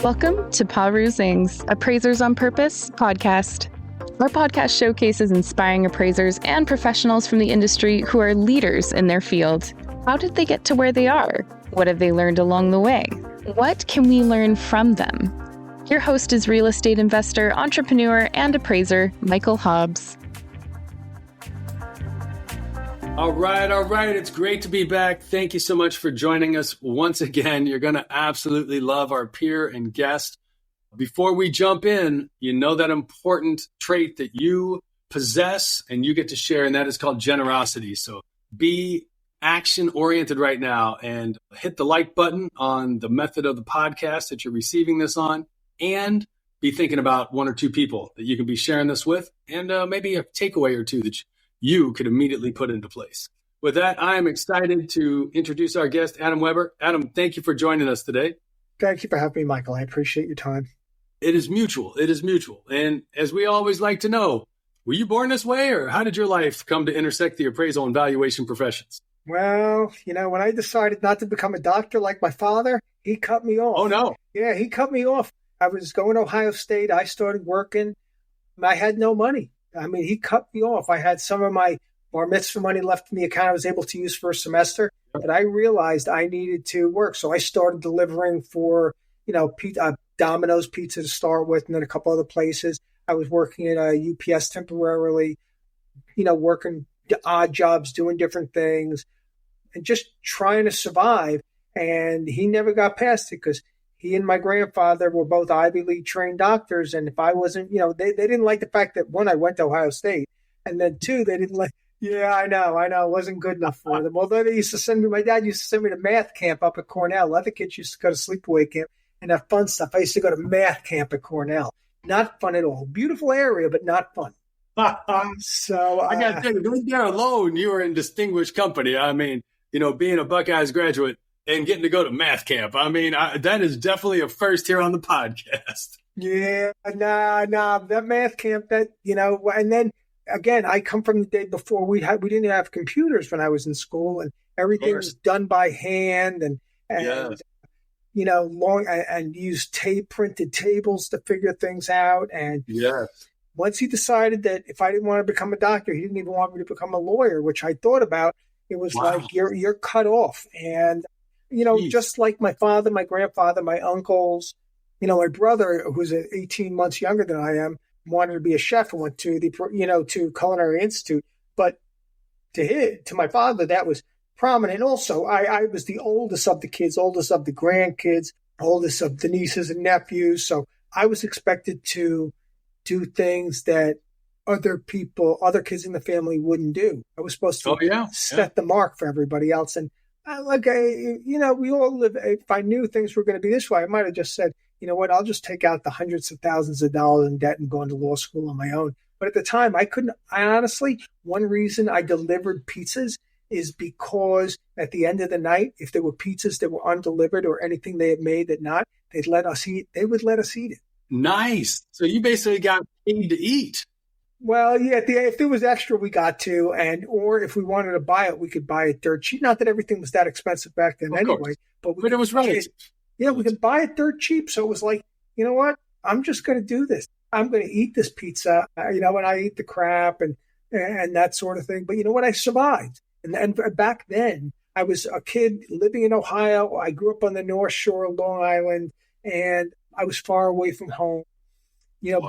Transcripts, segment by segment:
Welcome to Perusing's Appraisers on Purpose podcast. Our podcast showcases inspiring appraisers and professionals from the industry who are leaders in their field. How did they get to where they are? What have they learned along the way? What can we learn from them? Your host is real estate investor, entrepreneur, and appraiser, Michael Hobbs. All right. It's great to be back. Thank you so much for joining us once again. You're going to absolutely love our peer and guest. Before we jump in, you know that important trait that you possess and you get to share, and that is called generosity. So be action-oriented right now and hit the like button on the method of the podcast that you're receiving this on, and be thinking about one or two people that you can be sharing this with, and maybe a takeaway or two that you could immediately put into place. With that, I am excited to introduce our guest, Adam Weber. Adam, thank you for joining us today. Thank you for having me, Michael. I appreciate your time. It is mutual. And as we always like to know, were you born this way, or how did your life come to intersect the appraisal and valuation professions? Well, when I decided not to become a doctor like my father, he cut me off. Oh, no. Yeah, he cut me off. I was going to Ohio State. I started working. I had no money. He cut me off. I had some of my bar mitzvah money left in the account I was able to use for a semester, but I realized I needed to work. So I started delivering for, Domino's Pizza to start with, and then a couple other places. I was working at UPS temporarily, working odd jobs, doing different things, and just trying to survive. And he never got past it because he and my grandfather were both Ivy League trained doctors. And if I wasn't, they didn't like the fact that, one, I went to Ohio State. And then two, they didn't like, I know. It wasn't good enough for them. Although my dad used to send me to math camp up at Cornell. Other kids used to go to sleepaway camp and have fun stuff. I used to go to math camp at Cornell. Not fun at all. Beautiful area, but not fun. So I got to tell you, right there alone, you were in distinguished company. Being a Buckeyes graduate and getting to go to math camp. That is definitely a first here on the podcast. Yeah, that math camp, and then again, I come from the day before we didn't have computers when I was in school, and everything was done by hand and and use printed tables to figure things out. And once he decided that if I didn't want to become a doctor, he didn't even want me to become a lawyer, which I thought about. It was like, you're cut off. And just like my father, my grandfather, my uncles, my brother, who's 18 months younger than I am, wanted to be a chef and went to to Culinary Institute. But to my father, that was prominent. Also, I was the oldest of the kids, oldest of the grandkids, oldest of the nieces and nephews. So I was expected to do things that other kids in the family wouldn't do. I was supposed to set the mark for everybody else. And we all live. If I knew things were going to be this way, I might have just said, you know what, I'll just take out the hundreds of thousands of dollars in debt and go into law school on my own. But at the time, I couldn't. I honestly, one reason I delivered pizzas is because at the end of the night, if there were pizzas that were undelivered or anything they had made they'd let us eat. They would let us eat it. Nice. So you basically got paid to eat. Well, yeah, if there was extra, we got to, or if we wanted to buy it, we could buy it dirt cheap. Not that everything was that expensive back then anyway, but it was right. Yeah, we could buy it dirt cheap. So it was like, you know what? I'm just going to do this. I'm going to eat this pizza, and I eat the crap and that sort of thing. But you know what? I survived. And back then, I was a kid living in Ohio. I grew up on the North Shore of Long Island, and I was far away from home.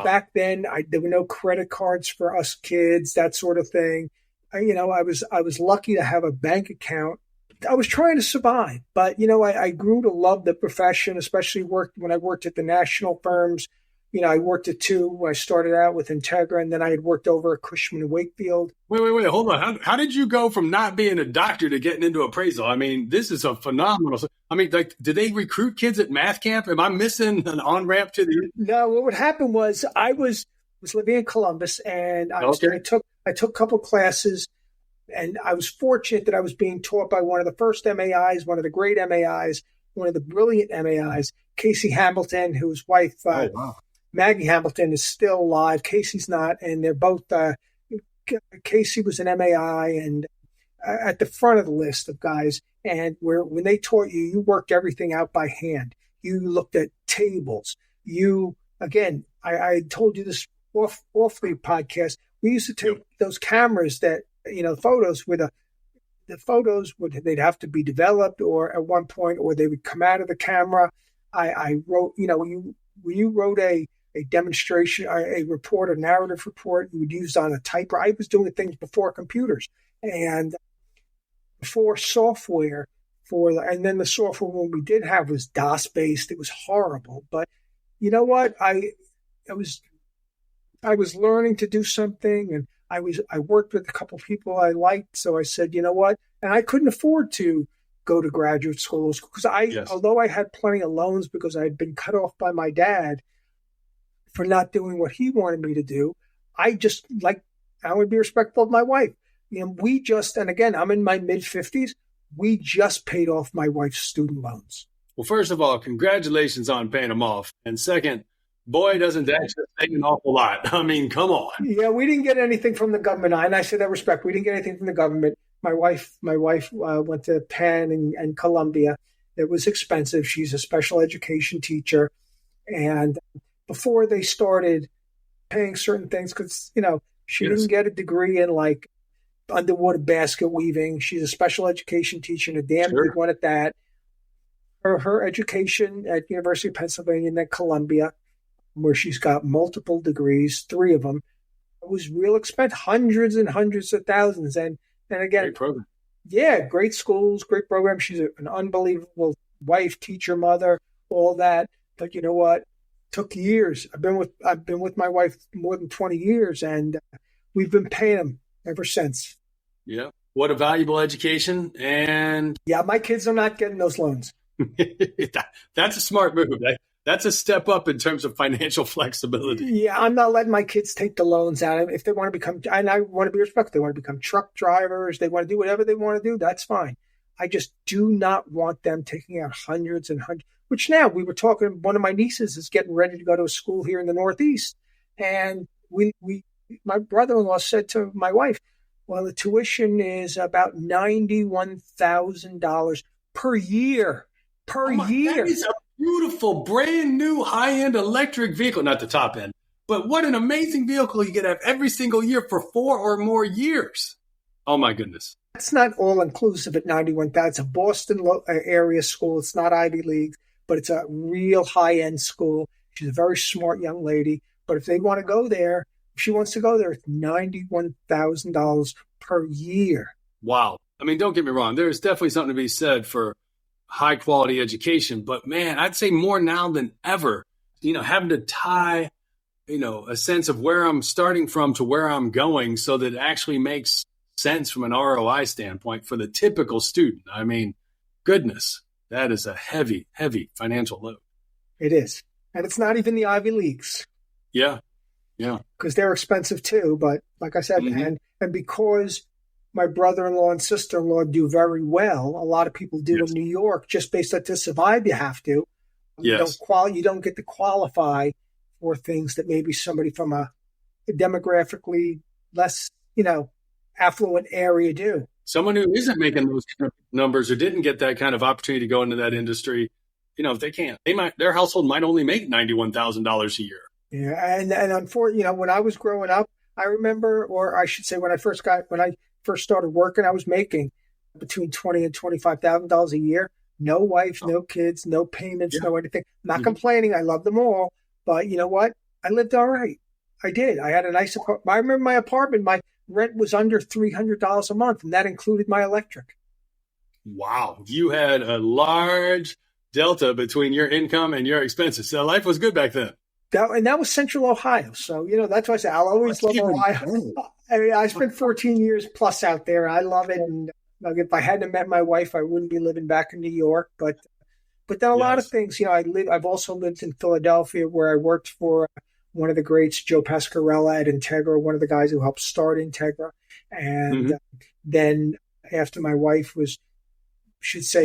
Back then, there were no credit cards for us kids, that sort of thing. I was lucky to have a bank account. I was trying to survive, but I grew to love the profession, especially when I worked at the national firms. I worked at two. I started out with Integra, and then I had worked over at Cushman & Wakefield. Wait, hold on. How did you go from not being a doctor to getting into appraisal? This is a phenomenal. Did they recruit kids at math camp? Am I missing an on-ramp to the? No, what would happen was I was living in Columbus, and I took a couple classes, and I was fortunate that I was being taught by one of the first MAIs, one of the great MAIs, one of the brilliant MAIs, Casey Hamilton, whose wife. Maggie Hamilton is still alive. Casey's not, and they're both. Casey was an MAI and at the front of the list of guys. And when they taught you, you worked everything out by hand. You looked at tables. I told you this off the podcast. We used to take those cameras that, photos with the photos they'd have to be developed, or at one point, or they would come out of the camera. I wrote, when you wrote a demonstration, a report, a narrative report, you would use on a typewriter. I was doing things before computers and before software. And then the software one we did have was DOS based. It was horrible, but you know what? I was learning to do something, and I worked with a couple of people I liked. So I said, you know what? And I couldn't afford to go to graduate schools because although I had plenty of loans because I had been cut off by my dad for not doing what he wanted me to do, I would be respectful of my wife. And again, I'm in my mid-50s. We just paid off my wife's student loans. Well, first of all, congratulations on paying them off. And second, boy, doesn't that just take an awful lot. I mean, come on. Yeah, we didn't get anything from the government. And I say that respect. We didn't get anything from the government. My wife went to Penn and Columbia. It was expensive. She's a special education teacher. And before they started paying certain things, because, she didn't get a degree in like underwater basket weaving. She's a special education teacher and a damn good one at that. Her education at University of Pennsylvania and at Columbia, where she's got multiple degrees, 3 of them, it was real expensive, hundreds and hundreds of thousands. And again, great program. Yeah, great schools, great program. She's an unbelievable wife, teacher, mother, all that. But you know what? Took years. I've been with my wife more than 20 years, and we've been paying them ever since. Yeah. What a valuable education. And yeah, my kids are not getting those loans. That's a smart move. That's a step up in terms of financial flexibility. Yeah, I'm not letting my kids take the loans out. If they want to become, and I want to be respectful, they want to become truck drivers, they want to do whatever they want to do, that's fine. I just do not want them taking out hundreds and hundreds, which now we were talking, one of my nieces is getting ready to go to a school here in the Northeast. And my brother-in-law said to my wife, well, the tuition is about $91,000 per year. That is a beautiful, brand new, high-end electric vehicle. Not the top end, but what an amazing vehicle you could have every single year for 4 or more years. Oh, my goodness. That's not all-inclusive at $91,000. It's a Boston area school. It's not Ivy League, but it's a real high-end school. She's a very smart young lady. But if they want to go there, if she wants to go there, it's $91,000 per year. Wow. I mean, don't get me wrong. There's definitely something to be said for high quality education, but man, I'd say more now than ever, having to tie, a sense of where I'm starting from to where I'm going so that it actually makes sense from an ROI standpoint for the typical student. I mean, goodness, that is a heavy, heavy financial load. It is. And it's not even the Ivy Leagues. Yeah. Yeah. Because they're expensive too. But like I said, and because my brother-in-law and sister-in-law do very well, a lot of people do in New York, just based on to survive, you have to. Yes. You don't get to qualify for things that maybe somebody from a demographically less, affluent area do. Someone who isn't making those kind of numbers or didn't get that kind of opportunity to go into that industry, if they can't, their household might only make $91,000 a year. Yeah, and unfortunately, when I was growing up, I remember, or I should say, when I first started working, I was making between $20,000 and $25,000 a year. No wife, no kids, no payments, no anything. Not complaining. I love them all, but you know what? I lived all right. I did. I had a nice apartment. I remember my apartment. My rent was under $300 a month, and that included my electric. Wow, you had a large delta between your income and your expenses. So life was good back then. That was Central Ohio. So, that's why I say I'll always love Ohio. I mean, I spent 14 years plus out there. I love it. And if I hadn't met my wife, I wouldn't be living back in New York. But then a lot of things, I've also lived in Philadelphia where I worked for one of the greats, Joe Pascarella at Integra, one of the guys who helped start Integra. And then after my wife was,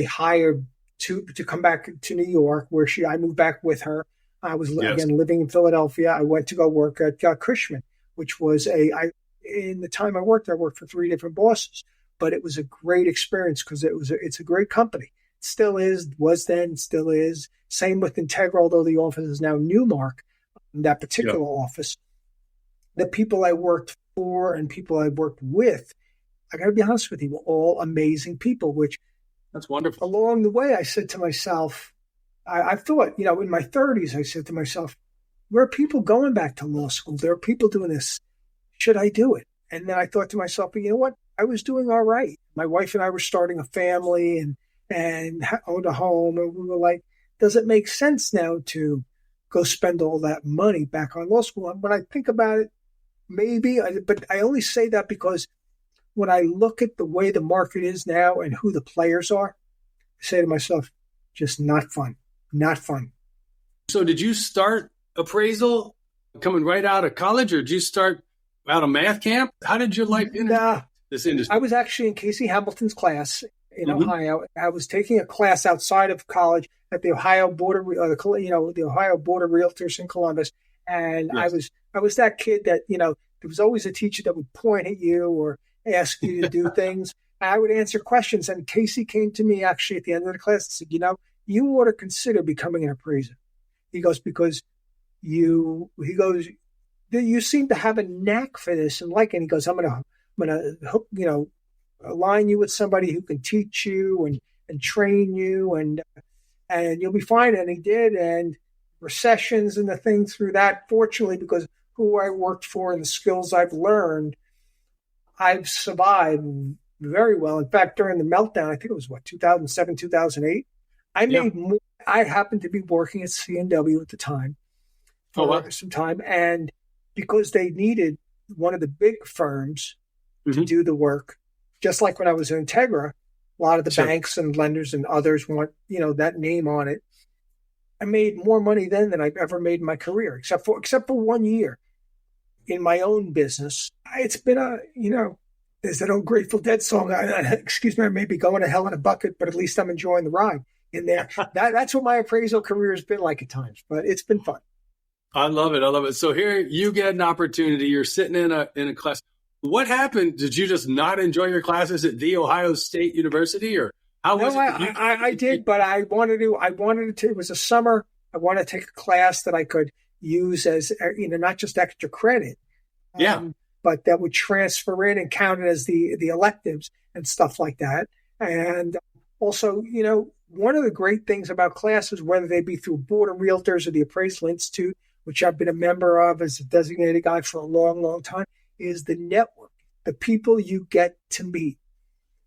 hired to come back to New York, where I moved back with her. I was again living in Philadelphia. I went to go work at Cushman, which was in the time I worked for 3 different bosses, but it was a great experience because it's a great company. still is, was then, still is. Same with Integra, although the office is now Newmark, that particular office. The people I worked for and people I worked with, I got to be honest with you, were all amazing people, which that's wonderful. Along the way, I said to myself, I thought, in my 30s, I said to myself, where are people going back to law school? There are people doing this. Should I do it? And then I thought to myself, you know what? I was doing all right. My wife and I were starting a family and owned a home. And we were like, does it make sense now to go spend all that money back on law school? And when I think about it, maybe, but I only say that because when I look at the way the market is now and who the players are, I say to myself, just not fun. Not fun. So did you start appraisal coming right out of college, or did you start out of math camp? How did your life enter this industry? I was actually in Casey Hamilton's class in Ohio. I was taking a class outside of college at the Ohio Board of the Ohio Board of Realtors in Columbus, and I was that kid that there was always a teacher that would point at you or ask you to do things. I would answer questions, and Casey came to me actually at the end of the class and said, you ought to consider becoming an appraiser. He goes, because you seem to have a knack for this and like it. And he goes, I'm gonna hook, align you with somebody who can teach you and train you and you'll be fine. And he did, and recessions and the thing through that, fortunately, because who I worked for and the skills I've learned, I've survived very well. In fact, during the meltdown, I think it was 2007, 2008, I made more. I happened to be working at C&W at the time for some time. And because they needed one of the big firms to do the work, just like when I was in Integra, a lot of the banks and lenders and others want, that name on it. I made more money then than I've ever made in my career, except for 1 year in my own business. It's been there's that old Grateful Dead song. Excuse me, I may be going to hell in a bucket, but at least I'm enjoying the ride in there. That's what my appraisal career has been like at times, but it's been fun. I love it. So here you get an opportunity. You're sitting in a class. What happened? Did you just not enjoy your classes at The Ohio State University, or how was it? I did, but I wanted to. It was a summer. I wanted to take a class that I could use as not just extra credit. But that would transfer in and count it as the electives and stuff like that. And also, one of the great things about classes, whether they be through Board of Realtors or the Appraisal Institute, which I've been a member of as a designated guy for a long, long time, is the network, the people you get to meet.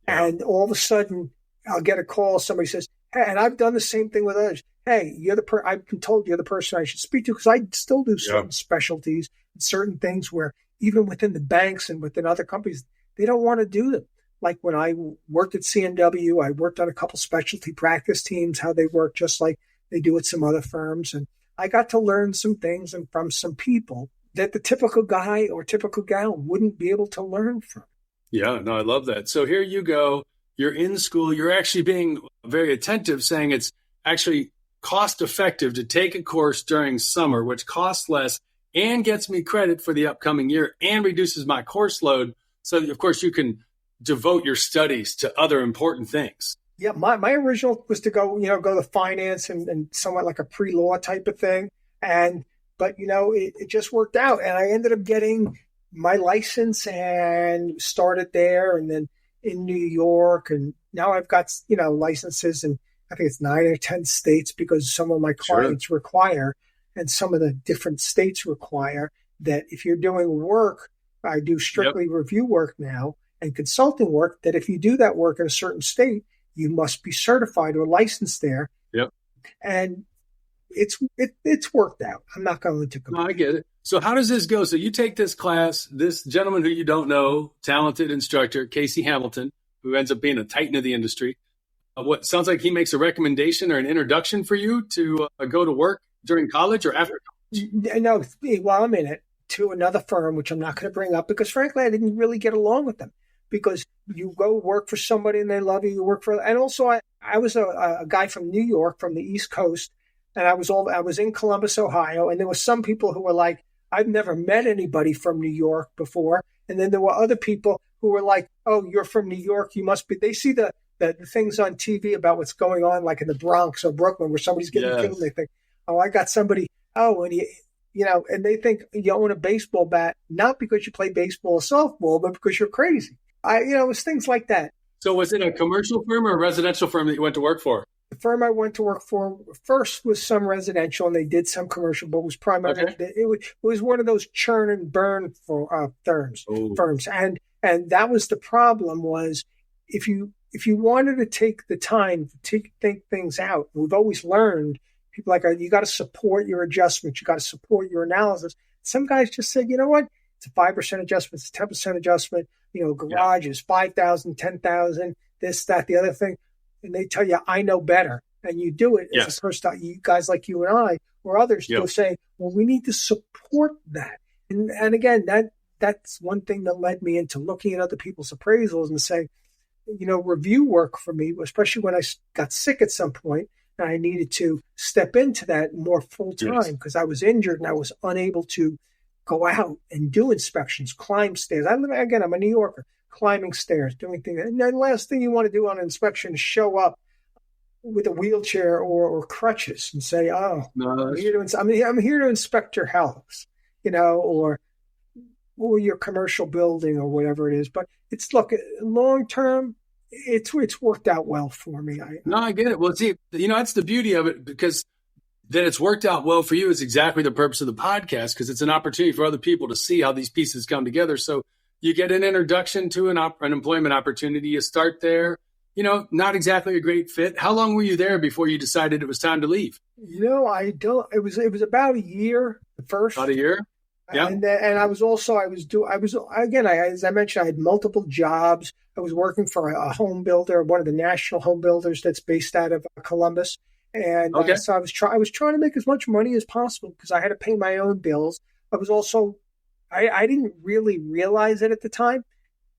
And all of a sudden, I'll get a call. Somebody says, hey, and I've done the same thing with others. Hey, I've been told you're the person I should speak to, because I still do certain specialties and certain things where even within the banks and within other companies, they don't want to do them. Like when I worked at C&W, I worked on a couple specialty practice teams, how they work just like they do at some other firms. And I got to learn some things and from some people that the typical guy or typical gal wouldn't be able to learn from. Yeah, no, I love that. So here you go. You're in school. You're actually being very attentive, saying it's actually cost effective to take a course during summer, which costs less and gets me credit for the upcoming year and reduces my course load. So, of course, you can devote your studies to other important things. Yeah, my original was to go to finance and somewhat like a pre-law type of thing. But it just worked out. And I ended up getting my license and started there, and then in New York. And now I've got, licenses in, I think it's 9 or 10 states, because some of my clients require, and some of the different states require that if you're doing work, I do strictly review work now and consulting work, that if you do that work in a certain state, you must be certified or licensed there. Yep. And it's worked out. I'm not going to complain. No, I get it. So how does this go? So you take this class, this gentleman who you don't know, talented instructor, Casey Hamilton, who ends up being a titan of the industry. What sounds like he makes a recommendation or an introduction for you to go to work during college or after college? No, while I'm in it, to another firm, which I'm not going to bring up, because frankly, I didn't really get along with them. Because you go work for somebody and they love you, you work for, and also I was a guy from New York, from the East Coast, and I was in Columbus, Ohio, and there were some people who were like, I've never met anybody from New York before, and then there were other people who were like, oh, you're from New York, you must be. They see the the things on TV about what's going on, like in the Bronx or Brooklyn, where somebody's getting killed. They think, oh, I got somebody. Oh, and and they think you own a baseball bat, not because you play baseball or softball, but because you're crazy. It was things like that. So was it a commercial firm or a residential firm that you went to work for? The firm I went to work for first was some residential, and they did some commercial, but it was primarily it was one of those churn and burn firms, and that was the problem. Was if you wanted to take the time to think things out, we've always learned people like you got to support your adjustments, you got to support your analysis. Some guys just said, you know what, it's a 5% adjustment, it's a 10% adjustment. Garage is 5,000, 10,000, this, that, the other thing. And they tell you, I know better. And you do it as a person, you guys like you and I or others will say, well, we need to support that. And again, that's one thing that led me into looking at other people's appraisals and saying, review work for me, especially when I got sick at some point and I needed to step into that more full time because I was injured and I was unable to go out and do inspections, climb stairs. I'm a New Yorker, climbing stairs, doing things. And the last thing you want to do on an inspection is show up with a wheelchair or crutches and say, "Oh, I'm here to inspect your house," or your commercial building or whatever it is. But long term, it's worked out well for me. I get it. Well, see, that's the beauty of it, because that it's worked out well for you is exactly the purpose of the podcast, because it's an opportunity for other people to see how these pieces come together. So you get an introduction to an employment opportunity. You start there, not exactly a great fit. How long were you there before you decided it was time to leave? It was about a year at first. About a year? Yeah. And as I mentioned, I had multiple jobs. I was working for a home builder, one of the national home builders that's based out of Columbus. And so I was trying to make as much money as possible because I had to pay my own bills. I was also, I didn't really realize it at the time,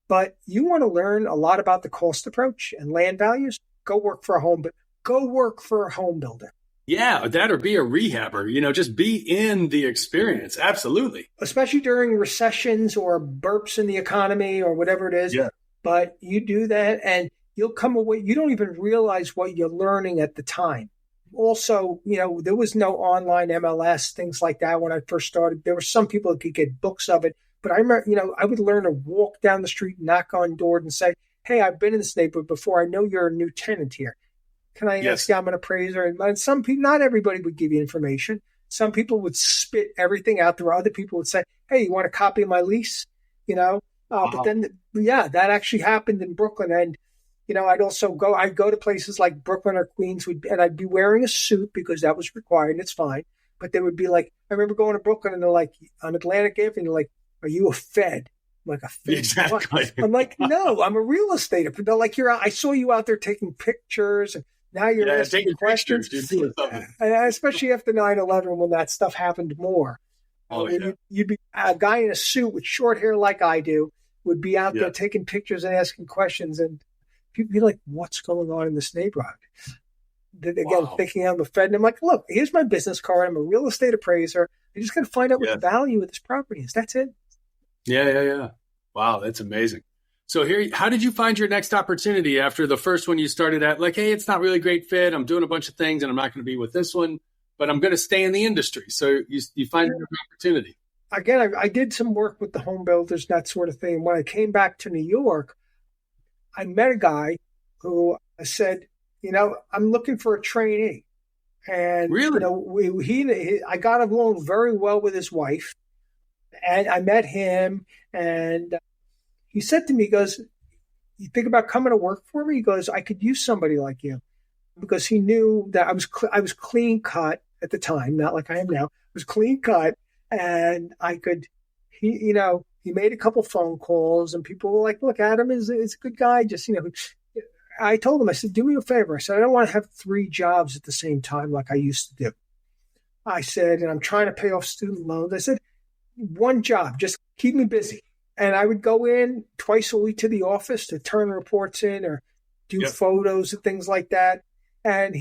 but you want to learn a lot about the cost approach and land values, go work for a home builder. Yeah, that or be a rehabber, just be in the experience. Absolutely. Especially during recessions or burps in the economy or whatever it is. Yeah. But you do that and you'll come away, you don't even realize what you're learning at the time. Also, there was no online MLS, things like that when I first started. There were some people that could get books of it. But I remember, I would learn to walk down the street, knock on doors and say, hey, I've been in this neighborhood before. I know you're a new tenant here. Can I ask you? I'm an appraiser. And some people, not everybody would give you information. Some people would spit everything out there. Other people would say, hey, you want a copy of my lease? But then, that actually happened in Brooklyn. And, I'd go to places like Brooklyn or Queens, and I'd be wearing a suit because that was required, and it's fine. But they would be like, I remember going to Brooklyn, and they're like, on Atlantic Avenue, they're like, are you a Fed? I'm like, a Fed? Exactly. I'm like, no, I'm a real estate. They're like, I saw you out there taking pictures, and now you're asking questions. Especially after 9/11 when that stuff happened more. You'd be a guy in a suit with short hair like I do, would be out there taking pictures and asking questions, and people be like, what's going on in this neighborhood? Thinking I'm a Fed. And I'm like, look, here's my business card. I'm a real estate appraiser. I just got to find out what the value of this property is. That's it. Yeah. Wow, that's amazing. So how did you find your next opportunity after the first one you started at? Like, hey, it's not really a great fit. I'm doing a bunch of things and I'm not going to be with this one, but I'm going to stay in the industry. So you find your opportunity. Again, I did some work with the home builders, that sort of thing. When I came back to New York, I met a guy who said, I'm looking for a trainee. And, really? I got along very well with his wife. And I met him. And he said to me, he goes, you think about coming to work for me? He goes, I could use somebody like you. Because he knew that I was clean cut at the time, not like I am now. I was clean cut. And he made a couple phone calls and people were like, look, Adam is a good guy. Just, I told him, I said, do me a favor. I said, I don't want to have 3 jobs at the same time like I used to do. I said, and I'm trying to pay off student loans. I said, 1 job, just keep me busy. And I would go in twice a week to the office to turn reports in or do photos and things like that. And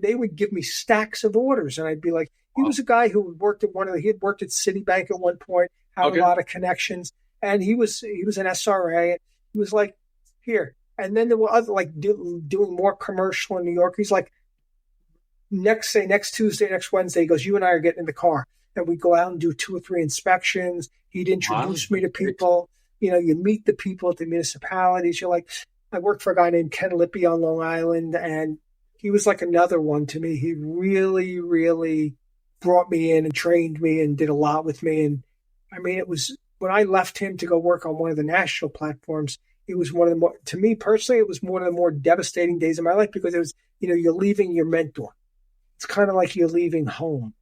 they would give me stacks of orders. And I'd be like, he was a guy who he had worked at Citibank at one point, had a lot of connections. And he was an SRA. He was like, here, And then there were other, like doing more commercial in New York. He's like, next Tuesday, next Wednesday, he goes, you and I are getting in the car. And we go out and do 2 or 3 inspections. He'd introduce me to people. You meet the people at the municipalities. You're like, I worked for a guy named Ken Lippy on Long Island, and he was like another one to me. He really, really brought me in and trained me and did a lot with me. And I mean, it was when I left him to go work on one of the national platforms, it was one of the more, to me personally, it was one of the more devastating days of my life because it was, you're leaving your mentor. It's kind of like you're leaving home.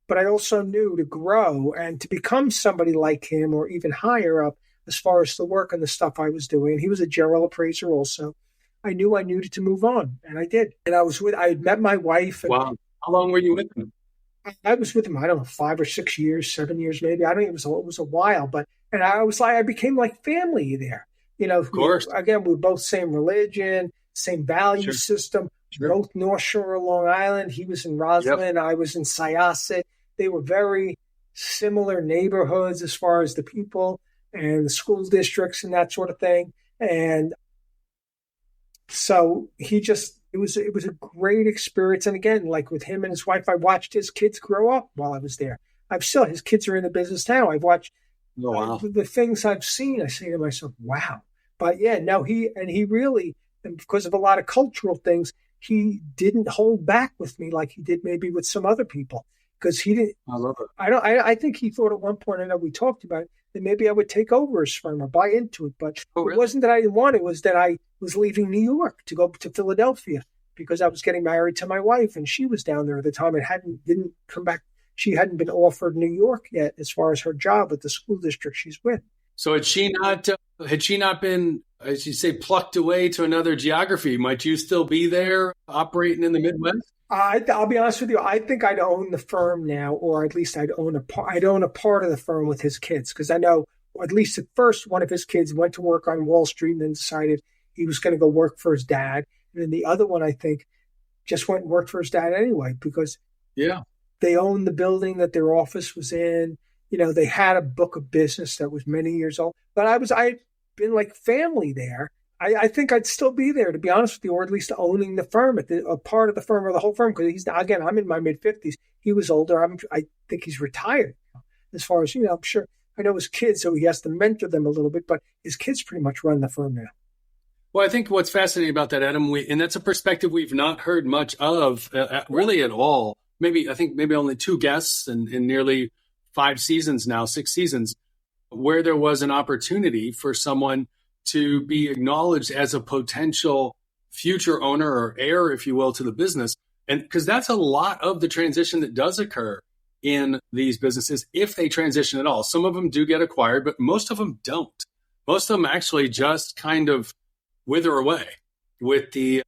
But I also knew to grow and to become somebody like him or even higher up as far as the work and the stuff I was doing. He was a general appraiser also. I knew I needed to move on, and I did. And I had met my wife. And wow. How long were you with him? I was with him, I don't know, 5 or 6 years, 7 years maybe. I don't even know. It was a while. And I became like family there. Of course. Again, we were both same religion, same value system, both North Shore of Long Island. He was in Roslyn. I was in Syosset. They were very similar neighborhoods as far as the people and the school districts and that sort of thing. And so it was a great experience. And again, like with him and his wife, I watched his kids grow up while I was there. His kids are in the business now. I've watched the things I've seen. I say to myself, wow. But yeah, no, he really, and because of a lot of cultural things, he didn't hold back with me like he did maybe with some other people. Because he didn't. I love it. I think he thought at one point, I know we talked about it, that maybe I would take over his firm or buy into it. But It wasn't that I didn't want it. It was that I was leaving New York to go to Philadelphia because I was getting married to my wife and she was down there at the time and didn't come back. She hadn't been offered New York yet as far as her job at the school district she's with. So had she not been, as you say, plucked away to another geography, might you still be there operating in the Midwest? I'll be honest with you. I think I'd own the firm now, or at least I'd own a part of the firm with his kids, because I know at least at first one of his kids went to work on Wall Street and then decided he was going to go work for his dad, and then the other one I think just went and worked for his dad anyway because they owned the building that their office was in. They had a book of business that was many years old, but I'd been like family there. I think I'd still be there, to be honest with you, or at least owning the firm, a part of the firm or the whole firm, because I'm in my mid-50s. He was older. I think he's retired as far as, I'm sure. I know his kids, so he has to mentor them a little bit, but his kids pretty much run the firm now. Well, I think what's fascinating about that, Adam, and that's a perspective we've not heard much of really at all. Maybe only 2 guests in nearly 5 seasons now, 6 seasons, where there was an opportunity for someone to be acknowledged as a potential future owner or heir, if you will, to the business. And because that's a lot of the transition that does occur in these businesses, if they transition at all. Some of them do get acquired, but most of them don't. Most of them actually just kind of wither away with the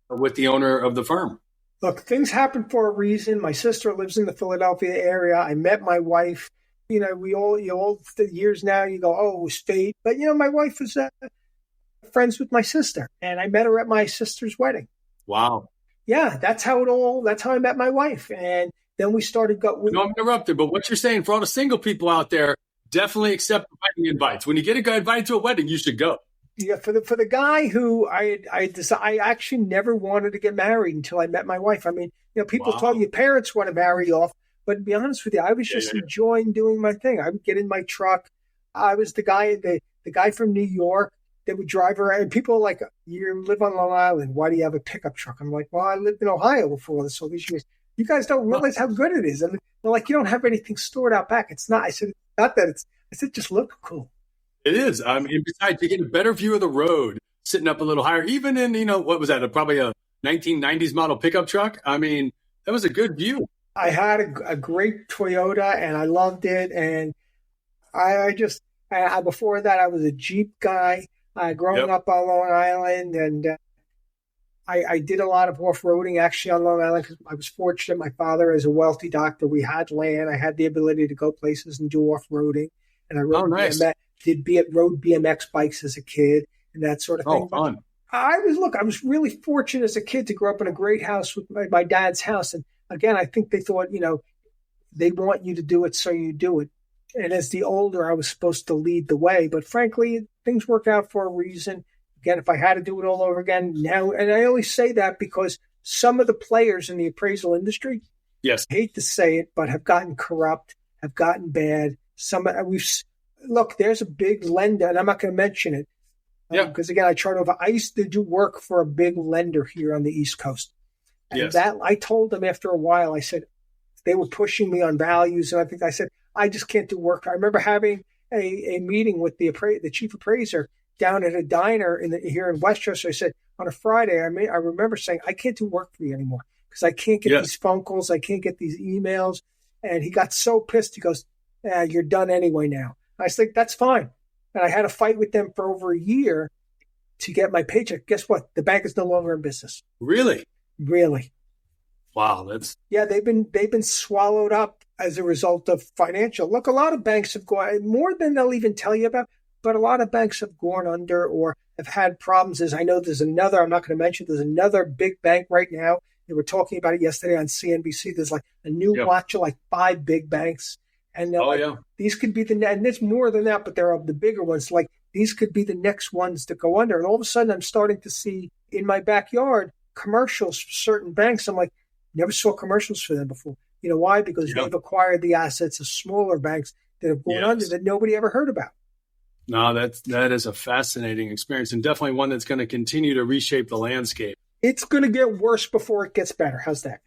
owner of the firm. Look, things happen for a reason. My sister lives in the Philadelphia area. I met my wife. We all the years now, you go, oh, it was fate. But, my wife was friends with my sister, and I met her at my sister's wedding. Wow. Yeah, that's how I met my wife. And then we started No, I'm interrupted, but what you're saying for all the single people out there, definitely accept the wedding invites. When you get a guy invited to a wedding, you should go. Yeah, for the guy who I actually never wanted to get married until I met my wife. I mean, people tell your parents want to marry you off, but to be honest with you, I was just enjoying doing my thing. I would get in my truck. I was the guy from New York that would drive around. And people are like, you live on Long Island. Why do you have a pickup truck? I'm like, well, I lived in Ohio before this all these years. You guys don't realize how good it is. And they're like, you don't have anything stored out back. It's not. I said, not that I said, just look cool. It is. I mean, besides, you get a better view of the road sitting up a little higher, even in, what was that? Probably a 1990s model pickup truck. I mean, that was a good view. I had a great Toyota and I loved it. And before that, I was a Jeep guy growing up on Long Island. And I did a lot of off-roading actually on Long Island because I was fortunate. My father is a wealthy doctor. We had land. I had the ability to go places and do off-roading. And I rode rode BMX bikes as a kid and that sort of thing. Oh, fun. I was really fortunate as a kid to grow up in a great house with my dad's house. And again, I think they thought, they want you to do it, so you do it. And as the older, I was supposed to lead the way. But frankly, things worked out for a reason. Again, if I had to do it all over again now, and I only say that because some of the players in the appraisal industry, yes, I hate to say it, but have gotten corrupt, have gotten bad. Look, there's a big lender, and I'm not going to mention it. Because again, I used to do work for a big lender here on the East Coast. And I told them after a while, I said, they were pushing me on values. And I said, I just can't do work. I remember having a meeting with the chief appraiser down at a diner here in Westchester. I said, on a Friday, I remember saying, I can't do work for you anymore because I can't get these phone calls. I can't get these emails. And he got so pissed. He goes, you're done anyway now. I said, that's fine. And I had a fight with them for over a year to get my paycheck. Guess what? The bank is no longer in business. Really? Really. Wow. They've been swallowed up as a result of financial. Look, a lot of banks have gone more than they'll even tell you about, but a lot of banks have gone under or have had problems. As I know, I'm not going to mention, there's another big bank right now. They were talking about it yesterday on CNBC. There's like a new watch of like 5 big banks. And these could be and there's more than that, but they're of the bigger ones. Like these could be the next ones to go under. And all of a sudden I'm starting to see in my backyard commercials for certain banks. I'm like, never saw commercials for them before. You know why? Because they've acquired the assets of smaller banks that have gone under that nobody ever heard about. No, that is a fascinating experience and definitely one that's going to continue to reshape the landscape. It's going to get worse before it gets better. How's that?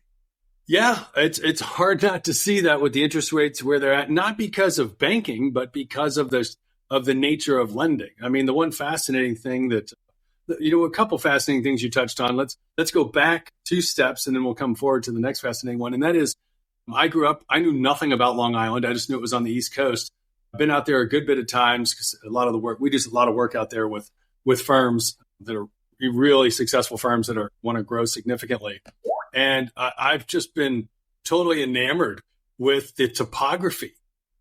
Yeah, it's hard not to see that with the interest rates where they're at, not because of banking, but because of the nature of lending. I mean, the one fascinating thing a couple fascinating things you touched on. Let's go back 2 steps and then we'll come forward to the next fascinating one. And that is, I grew up, I knew nothing about Long Island. I just knew it was on the East Coast. I've been out there a good bit of times because we do a lot of work out there with firms that are really successful firms that want to grow significantly. And I've just been totally enamored with the topography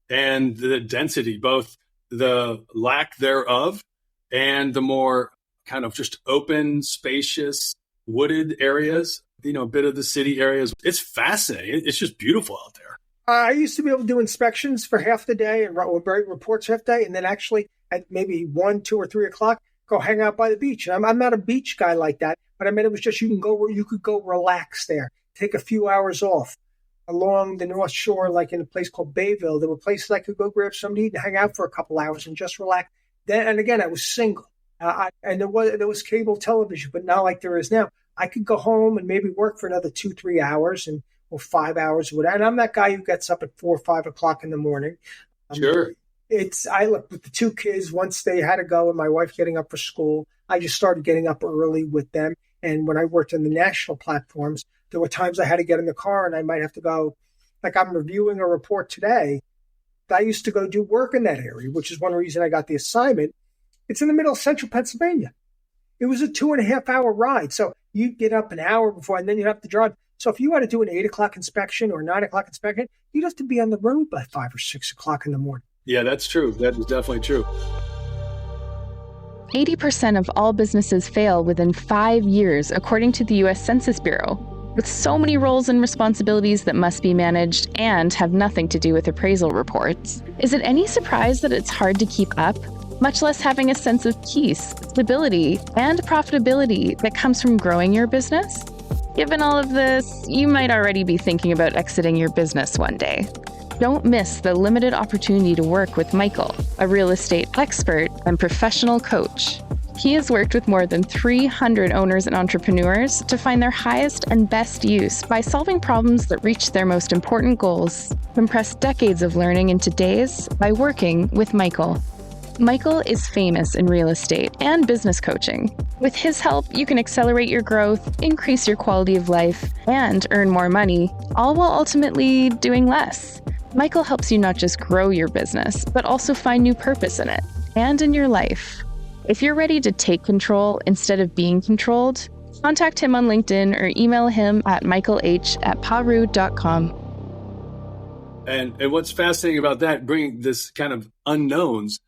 and the density, both the lack thereof and the more kind of just open, spacious, wooded areas, a bit of the city areas. It's fascinating. It's just beautiful out there. I used to be able to do inspections for half the day and write reports half the day. And then actually at maybe 1, 2, or 3 o'clock, go hang out by the beach. And I'm not a beach guy like that. But I mean, it was just you could go relax there, take a few hours off along the North Shore, like in a place called Bayville. There were places I could go grab something to eat and hang out for a couple hours and just relax. And again, I was single, and there was cable television, but not like there is now. I could go home and maybe work for another 2, 3 hours or 5 hours or whatever. And I'm that guy who gets up at 4 or 5 o'clock in the morning. Sure. I look with the 2 kids once they had to go and my wife getting up for school. I just started getting up early with them. And when I worked on the national platforms, there were times I had to get in the car and I might have to go, like I'm reviewing a report today. I used to go do work in that area, which is one reason I got the assignment. It's in the middle of central Pennsylvania. It was a 2.5-hour ride. So you get up an hour before and then you have to drive. So if you had to do an 8 o'clock inspection or 9 o'clock inspection, you'd have to be on the road by 5 or 6 o'clock in the morning. Yeah, that's true. That is definitely true. 80% of all businesses fail within 5 years, according to the U.S. Census Bureau. With so many roles and responsibilities that must be managed and have nothing to do with appraisal reports, is it any surprise that it's hard to keep up, much less having a sense of peace, stability, and profitability that comes from growing your business? Given all of this, you might already be thinking about exiting your business one day. Don't miss the limited opportunity to work with Michael, a real estate expert and professional coach. He has worked with more than 300 owners and entrepreneurs to find their highest and best use by solving problems that reach their most important goals. Compress decades of learning into days by working with Michael. Michael is famous in real estate and business coaching. With his help, you can accelerate your growth, increase your quality of life, and earn more money, all while ultimately doing less. Michael helps you not just grow your business, but also find new purpose in it and in your life. If you're ready to take control instead of being controlled, contact him on LinkedIn or email him at michaelh@paru.com. And what's fascinating about that, bringing this kind of unknowns,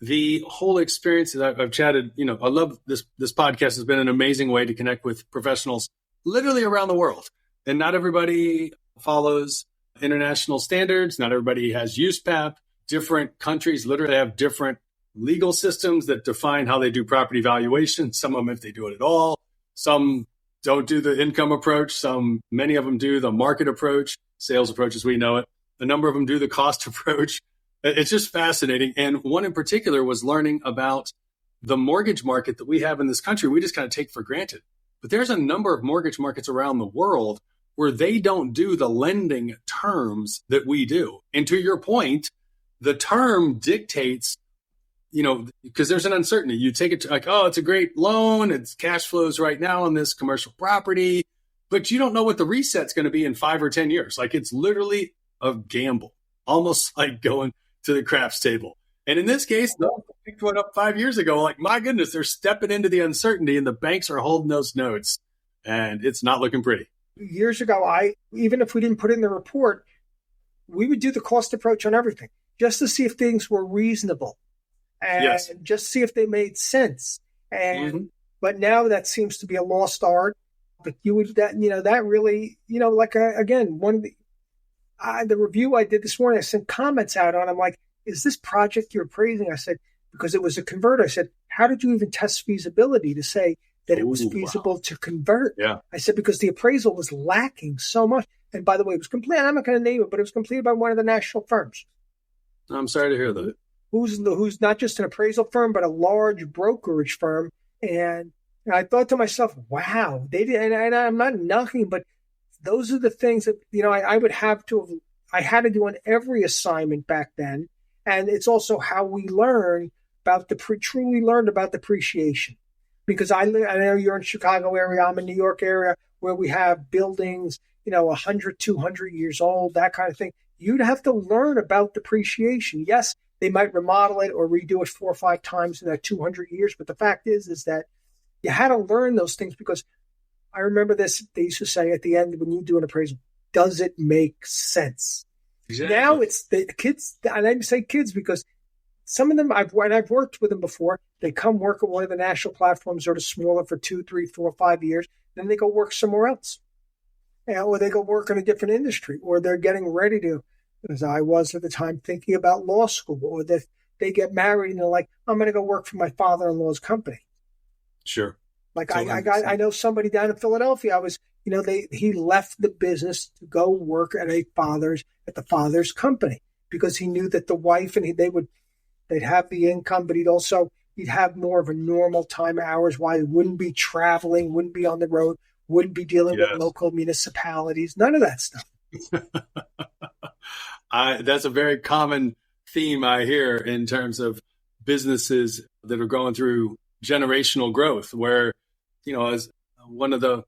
the whole experience that I've chatted, I love this podcast has been an amazing way to connect with professionals literally around the world. And not everybody follows international standards. Not everybody has USPAP. Different countries literally have different legal systems that define how they do property valuation. Some of them, if they do it at all, some don't do the income approach. Many of them do the market approach, sales approach as we know it. A number of them do the cost approach. It's just fascinating. And one in particular was learning about the mortgage market that we have in this country. We just kind of take for granted. But there's a number of mortgage markets around the world where they don't do the lending terms that we do. And to your point, the term dictates, because there's an uncertainty. You take it to like, oh, it's a great loan. It's cash flows right now on this commercial property, but you don't know what the reset's going to be in 5 or 10 years. Like it's literally a gamble, almost like going to the craps table. And in this case, they picked one up 5 years ago. Like, my goodness, they're stepping into the uncertainty and the banks are holding those notes and it's not looking pretty. Years ago, even if we didn't put it in the report, we would do the cost approach on everything just to see if things were reasonable and just see if they made sense. And but now that seems to be a lost art. But that really, again, one of the review I did this morning, I sent comments out on. I'm like, is this project you're appraising? I said, because it was a convert. I said, how did you even test feasibility to say that it was feasible to convert? Yeah. I said, because the appraisal was lacking so much. And by the way, it was complete. I'm not going to name it, but it was completed by one of the national firms. I'm sorry to hear that. Who's not just an appraisal firm, but a large brokerage firm. And I thought to myself, wow, they did. And I'm not knocking, but those are the things that, I had to do on every assignment back then. And it's also how we learn about truly learned about depreciation. Because I know you're in Chicago area, I'm in New York area, where we have buildings, 100, 200 years old, that kind of thing. You'd have to learn about depreciation. Yes, they might remodel it or redo it 4 or 5 times in that 200 years. But the fact is that you had to learn those things, because I remember this, they used to say at the end when you do an appraisal, does it make sense? Exactly. Now it's the kids, and I say kids because some of them, I've worked with them before. They come work at one of the national platforms, sort of smaller, for 2, 3, 4, 5 years. Then they go work somewhere else. Or they go work in a different industry, or they're getting ready to, as I was at the time, thinking about law school, or that they get married and they're like, I'm going to go work for my father-in-law's company. Sure. Like I know somebody down in Philadelphia. He left the business to go work at the father's company, because he knew that the wife and they'd have the income, but he'd have more of a normal time hours. Why he wouldn't be traveling, wouldn't be on the road, wouldn't be dealing with local municipalities, none of that stuff. That's a very common theme I hear in terms of businesses that are going through generational growth, where, as one of the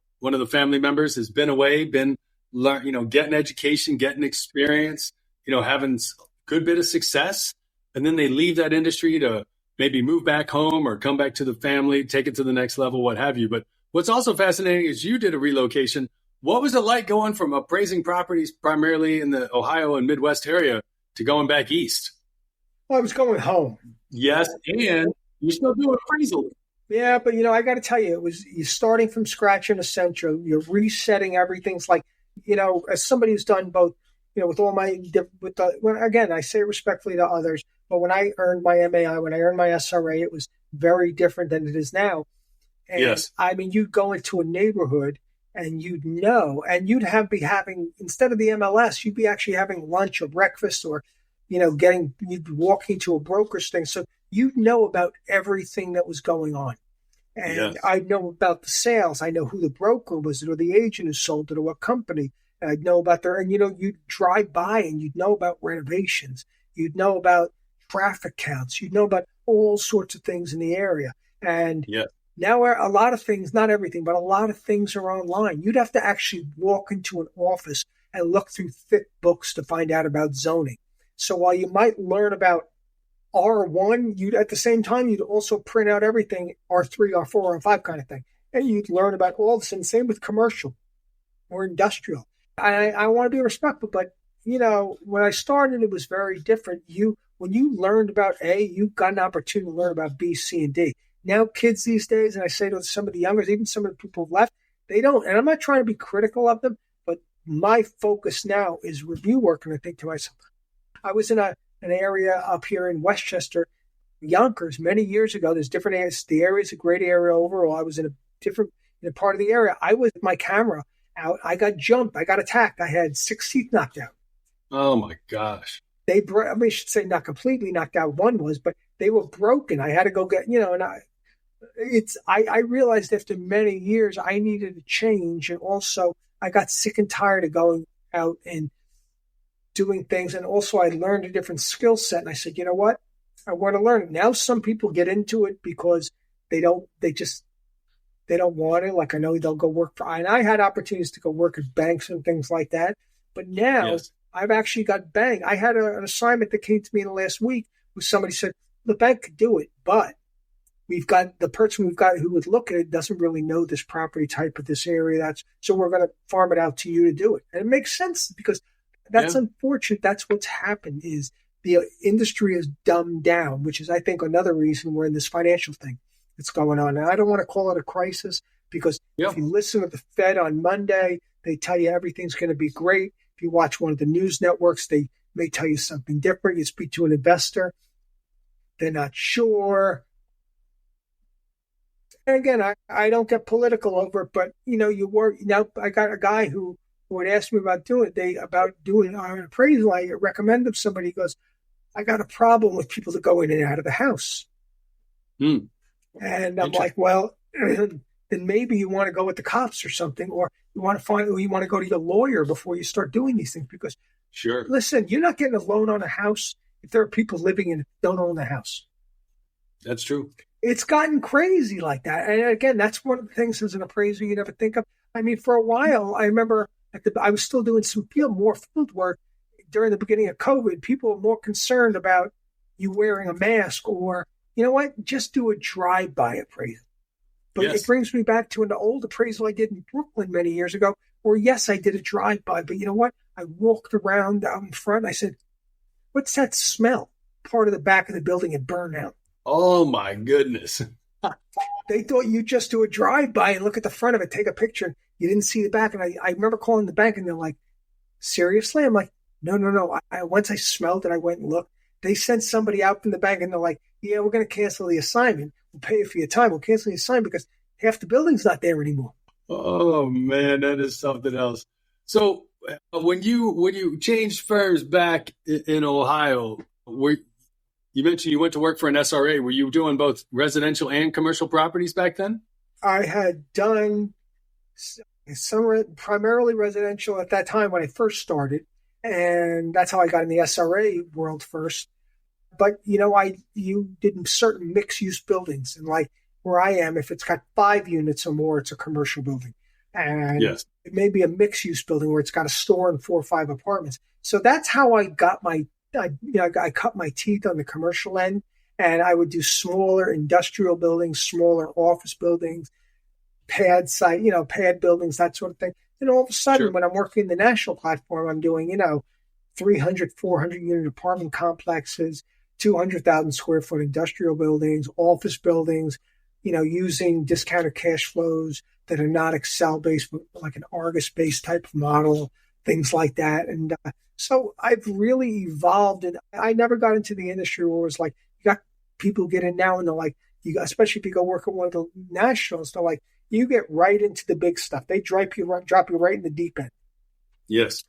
family members has been away, getting education, getting experience, having a good bit of success, and then they leave that industry to maybe move back home or come back to the family, take it to the next level, what have you. But what's also fascinating is you did a relocation. What was it like going from appraising properties primarily in the Ohio and Midwest area to going back east? Well, I was going home. Yes, and you still do appraisal. Yeah, but I got to tell you, you're starting from scratch in a sense. You're resetting everything. It's like, as somebody who's done both, with all again, I say it respectfully to others, but when I earned my MAI, when I earned my SRA, it was very different than it is now. And yes. You'd go into a neighborhood and you'd be having, instead of the MLS, you'd be actually having lunch or breakfast, or, you'd be walking to a broker's thing. So you'd know about everything that was going on. And I'd know about the sales. I know who the broker was, or the agent who sold it, or what company. And I'd know about you'd drive by and you'd know about renovations. You'd know about traffic counts. You'd know about all sorts of things in the area. And now a lot of things, not everything, but a lot of things are online. You'd have to actually walk into an office and look through thick books to find out about zoning. So while you might learn about R1, at the same time, you'd also print out everything, R3, R4, R5 kind of thing. And you'd learn about all this. And same with commercial or industrial. I want to be respectful, but, when I started, it was very different. When you learned about A, you got an opportunity to learn about B, C, and D. Now kids these days, and I say to some of the youngers, even some of the people who've left, they don't. And I'm not trying to be critical of them, but my focus now is review work. And I think to myself, I was in an area up here in Westchester Yonkers many years ago. There's different areas. The area is a great area overall. I was in a part of the area. I was with my camera out. I got jumped. I got attacked. I had 6 teeth knocked out. Oh my gosh. I should say not completely knocked out. One was, but they were broken. I had to go get, and I realized after many years I needed a change. And also I got sick and tired of going out and doing things. And also I learned a different skill set. And I said, you know what? I want to learn it. Now some people get into it because they don't want it. Like I know they'll go work and I had opportunities to go work at banks and things like that. But now I've actually got banged. I had an assignment that came to me in the last week where somebody said, the bank could do it, but the person we've got who would look at it doesn't really know this property type of this area. So we're going to farm it out to you to do it. And it makes sense because that's unfortunate. That's what's happened is the industry is dumbed down, which is, I think, another reason we're in this financial thing that's going on. And I don't want to call it a crisis because if you listen to the Fed on Monday, they tell you everything's going to be great. If you watch one of the news networks, they may tell you something different. You speak to an investor, they're not sure. And again, I don't get political over it, but I got a guy who would ask me about doing an appraisal. I recommend him somebody. He goes, I got a problem with people that go in and out of the house. And I'm like, well, then maybe you want to go with the cops or something, or you want to go to your lawyer before you start doing these things. Because listen, you're not getting a loan on a house if there are people living in it that don't own the house. That's true. It's gotten crazy like that. And again, that's one of the things as an appraiser you never think of. I mean, for a while, I remember I was still doing more field work during the beginning of COVID. People were more concerned about you wearing a mask or, you know what, just do a drive-by appraisal. But it brings me back to an old appraisal I did in Brooklyn many years ago, where, yes, I did a drive-by. But you know what? I walked around out in front. I said, what's that smell? Part of the back of the building had burned out. Oh, my goodness. They thought you just do a drive-by and look at the front of it, take a picture. You didn't see the back. And I remember calling the bank, and they're like, seriously? I'm like, no. Once I smelled it, I went and looked. They sent somebody out from the bank, and they're like, yeah, we're going to cancel the assignment. We'll pay you for your time. We'll cancel the assignment because half the building's not there anymore. Oh, man, that is something else. So when you changed firms back in Ohio, you mentioned you went to work for an SRA. Were you doing both residential and commercial properties back then? I had done some primarily residential at that time when I first started. And that's how I got in the SRA world first. But, you did certain mixed-use buildings. And like where I am, if it's got 5 units or more, it's a commercial building. And it may be a mixed-use building where it's got a store and 4 or 5 apartments. So that's how I got I cut my teeth on the commercial end. And I would do smaller industrial buildings, smaller office buildings, pad buildings, that sort of thing. And all of a sudden, when I'm working the national platform, I'm doing, 300, 400 unit apartment complexes, 200,000 square foot industrial buildings, office buildings, using discounted cash flows that are not Excel-based, but like an Argus-based type of model, things like that. And so I've really evolved. And I never got into the industry where it was like, you got people get in now and they're like, especially if you go work at one of the nationals, they're like, you get right into the big stuff. They drop you right in the deep end. Yes.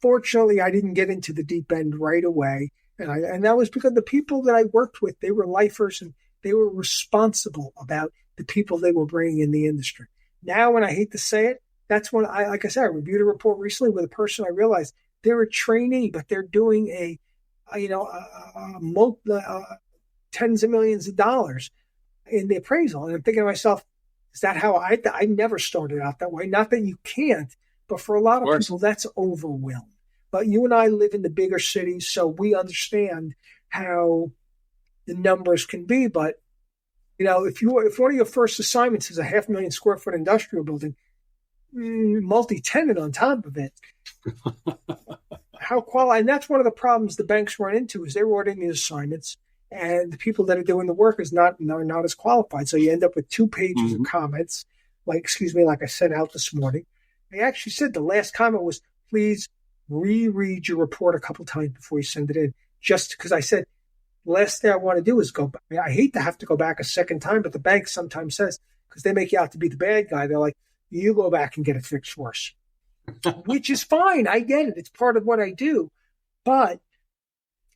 Fortunately, I didn't get into the deep end right away. And that was because the people that I worked with, they were lifers and they were responsible about the people they were bringing in the industry. Now, when I hate to say it, that's when I reviewed a report recently with a person. I realized they're a trainee, but they're doing tens of millions of dollars in the appraisal. And I'm thinking to myself, is that how I never started out that way? Not that you can't, but for a lot of people, that's overwhelmed. But you and I live in the bigger cities, so we understand how the numbers can be. But, if one of your first assignments is a 500,000 square foot industrial building, multi-tenant on top of it, and that's one of the problems the banks run into is they're ordering these assignments. And the people that are doing the work are not as qualified. So you end up with 2 pages of comments, like I sent out this morning. I actually said the last comment was, please reread your report a couple times before you send it in. Just because I said, The last thing I want to do is go back. I hate to have to go back a second time, but the bank sometimes says, because they make you out to be the bad guy, they're like, you go back and get it fixed for us, which is fine. I get it. It's part of what I do. But,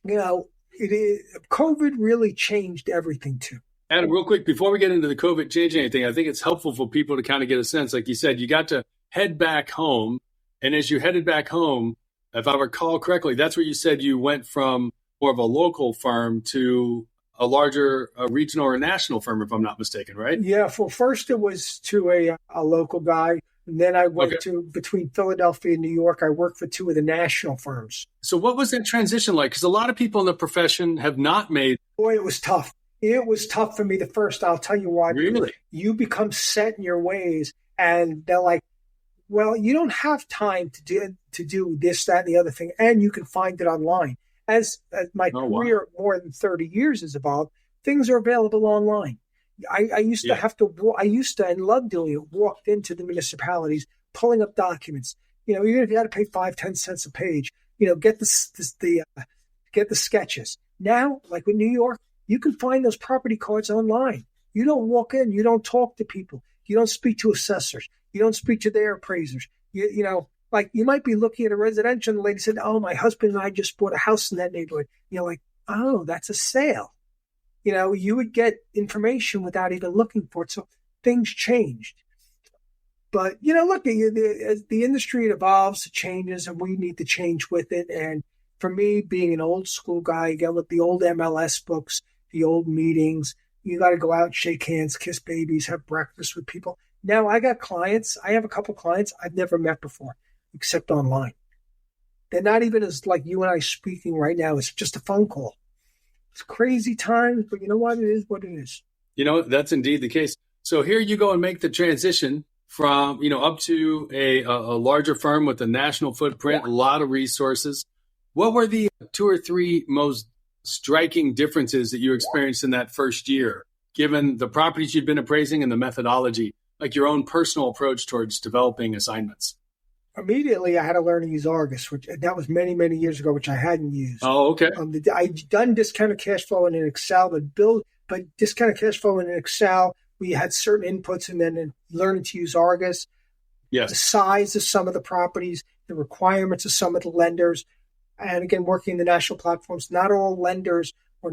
COVID really changed everything too. Adam, real quick, before we get into the COVID changing anything, I think it's helpful for people to kind of get a sense. Like you said, you got to head back home. And as you headed back home, if I recall correctly, that's where you said you went from more of a local firm to a larger regional or national firm, if I'm not mistaken, right? Yeah. Well, first it was to a local guy. And then I went to between Philadelphia and New York. I worked for two of the national firms. So what was that transition like? Because a lot of people in the profession have not made. Boy, it was tough. It was tough for me the first. I'll tell you why. Really? You become set in your ways, and they're like, well, you don't have time to do this, that, and the other thing, and you can find it online. As my career more than 30 years has evolved, things are available online. I used to have to, and love doing it, walked into the municipalities, pulling up documents, even if you had to pay 5-10 cents a page, get the sketches. Now, like with New York, you can find those property cards online. You don't walk in, you don't talk to people, you don't speak to assessors, you don't speak to their appraisers. Like you might be looking at a residential and the lady said, oh, my husband and I just bought a house in that neighborhood. You're like, oh, that's a sale. You would get information without even looking for it. So things changed. But, look, as the industry evolves, it changes, and we need to change with it. And for me, being an old school guy, again, with the old MLS books, the old meetings, you got to go out, shake hands, kiss babies, have breakfast with people. Now I got clients. I have a couple clients I've never met before, except online. They're not even as like you and I speaking right now. It's just a phone call. It's crazy times, but you know what? It is what it is. That's indeed the case. So here you go and make the transition from, up to a larger firm with a national footprint, a lot of resources. What were the 2 or 3 most striking differences that you experienced in that first year, given the properties you've been appraising and the methodology, like your own personal approach towards developing assignments? Immediately, I had to learn to use Argus, which that was many, many years ago, which I hadn't used. Oh, okay. I'd done discounted cash flow in Excel, but discounted cash flow in Excel, we had certain inputs, and then learning to use Argus. Yes. The size of some of the properties, the requirements of some of the lenders, and again, working in the national platforms. Not all lenders are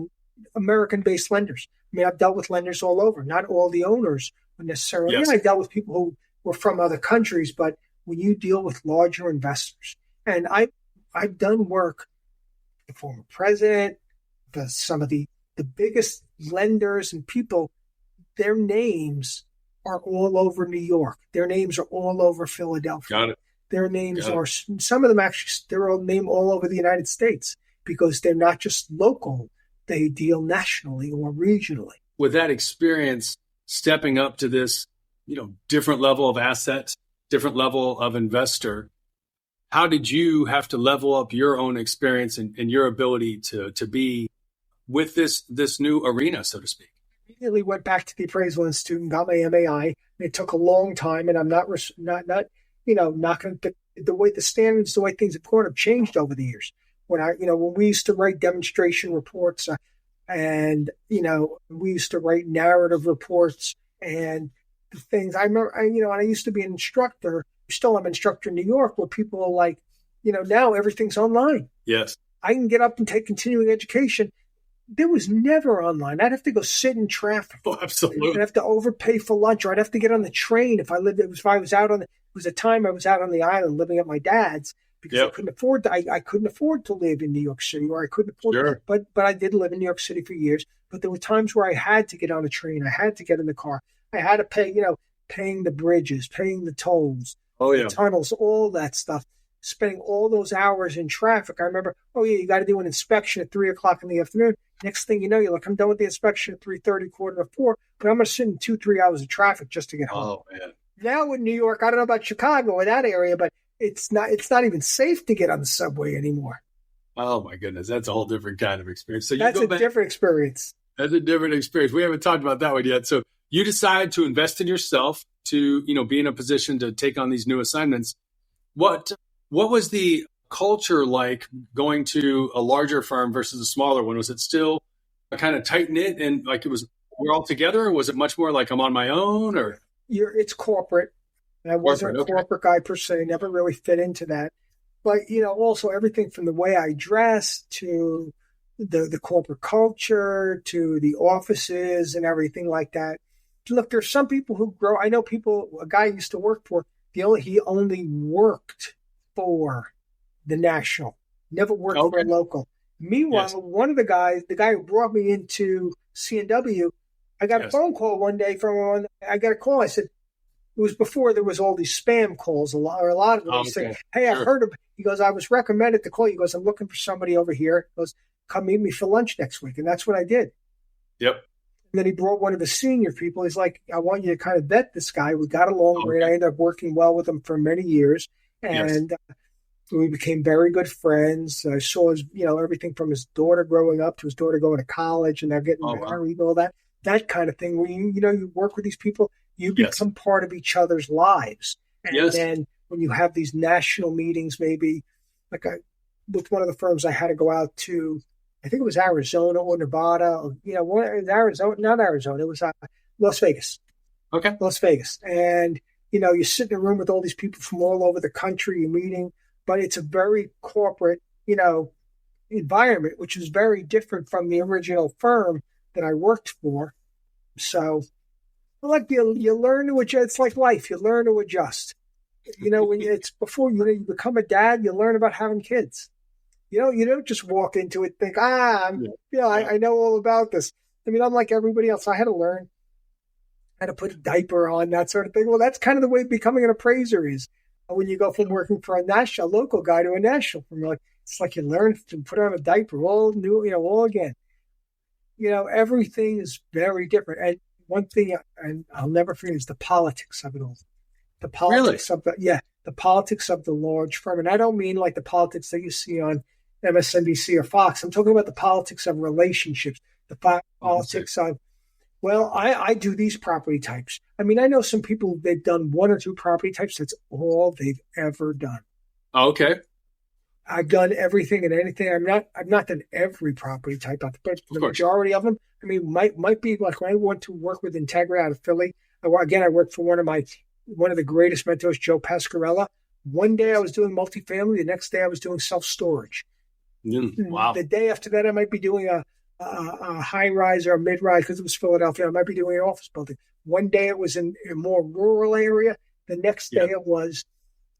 American-based lenders. I mean, I've dealt with lenders all over. Not all the owners were necessarily. Yes. I dealt with people who were from other countries, but when you deal with larger investors, and I've done work with the former president, some of the biggest lenders and people, their names are all over New York. Their names are all over Philadelphia. Got it. Their names are, some of them actually, they're all named all over the United States because they're not just local. They deal nationally or regionally. With that experience, stepping up to this, different level of assets, different level of investor, how did you have to level up your own experience and your ability to be with this new arena, so to speak? Immediately went back to the Appraisal Institute and got my MAI. It took a long time, and I'm not going to, the way the standards, the way things have changed over the years. When we used to write demonstration reports, and we used to write narrative reports and the things. I remember, and I used to be an instructor. Still, I'm an instructor in New York, where people are like, now everything's online. Yes, I can get up and take continuing education. There was never online. I'd have to go sit in traffic. Oh, absolutely. I'd have to overpay for lunch, or I'd have to get on the train if I lived. It was a time I was out on the island living at my dad's because I couldn't afford. I couldn't afford to live in New York City, or I couldn't afford. Sure. But I did live in New York City for years. But there were times where I had to get on a train. I had to get in the car. I had to pay. Paying the bridges, paying the tolls, the tunnels, all that stuff. Spending all those hours in traffic. I remember, you got to do an inspection at 3:00 in the afternoon. Next thing you know, you're like, I'm done with the inspection at 3:30, 3:45, but I'm going to sit in 2-3 hours of traffic just to get home. Oh, man. Now in New York, I don't know about Chicago or that area, but it's not even safe to get on the subway anymore. Oh, my goodness. That's a whole different kind of experience. So That's a different experience. That's a different experience. We haven't talked about that one yet. So you decide to invest in yourself to, be in a position to take on these new assignments. What was the culture like going to a larger firm versus a smaller one? Was it still kind of tight knit and like we're all together, or was it much more like I'm on my own? Or it's corporate. And I wasn't a corporate guy per se, never really fit into that. But, also everything from the way I dress to the corporate culture to the offices and everything like that. Look, there's some people who grow. I know a guy I used to work for, he only worked for the national, never worked for a local. Meanwhile, one of the guy who brought me into C&W, I got a phone call one day I got a call. I said, it was before there was all these spam calls, a lot of them. He said, hey, I've heard of, he goes, I was recommended to call you. He goes, I'm looking for somebody over here. He goes, come meet me for lunch next week. And that's what I did. Yep. And then he brought one of the senior people. He's like, I want you to kind of vet this guy. We got along great. I ended up working well with him for many years. And we became very good friends. I saw his, everything from his daughter growing up to his daughter going to college and they're getting married and all that kind of thing. Where you work with these people, you become part of each other's lives. And then when you have these national meetings, maybe with one of the firms I had to go out to, I think it was Arizona or Nevada, Arizona, not Arizona, it was Las Vegas. Okay. Las Vegas. And, you sit in a room with all these people from all over the country, you're meeting, but it's a very corporate, environment, which is very different from the original firm that I worked for. So, like you learn to adjust. It's like life. You learn to adjust. When it's before you become a dad, you learn about having kids. You don't just walk into it and think, I know all about this. I mean, I'm like everybody else. I had to learn how to put a diaper on, that sort of thing. Well, that's kind of the way becoming an appraiser is. When you go from working for a local guy to a national firm, it's like you learn to put on a diaper, all new, all again. Everything is very different. And one thing, and I'll never forget, is the politics of it all. The politics of the politics of the large firm. And I don't mean like the politics that you see on MSNBC or Fox. I'm talking about the politics of relationships, the politics of, I do these property types. I mean, I know some people, they've done one or two property types. That's all they've ever done. Oh, okay. I've done everything and anything. I've not done every property type, but the majority of them, I mean, might be like when I went to work with Integra out of Philly. I worked for one of the greatest mentors, Joe Pasquarella. One day I was doing multifamily. The next day I was doing self-storage. Wow. The day after that, I might be doing a high rise or a mid rise because it was Philadelphia. I might be doing an office building. One day it was in a more rural area. The next day it was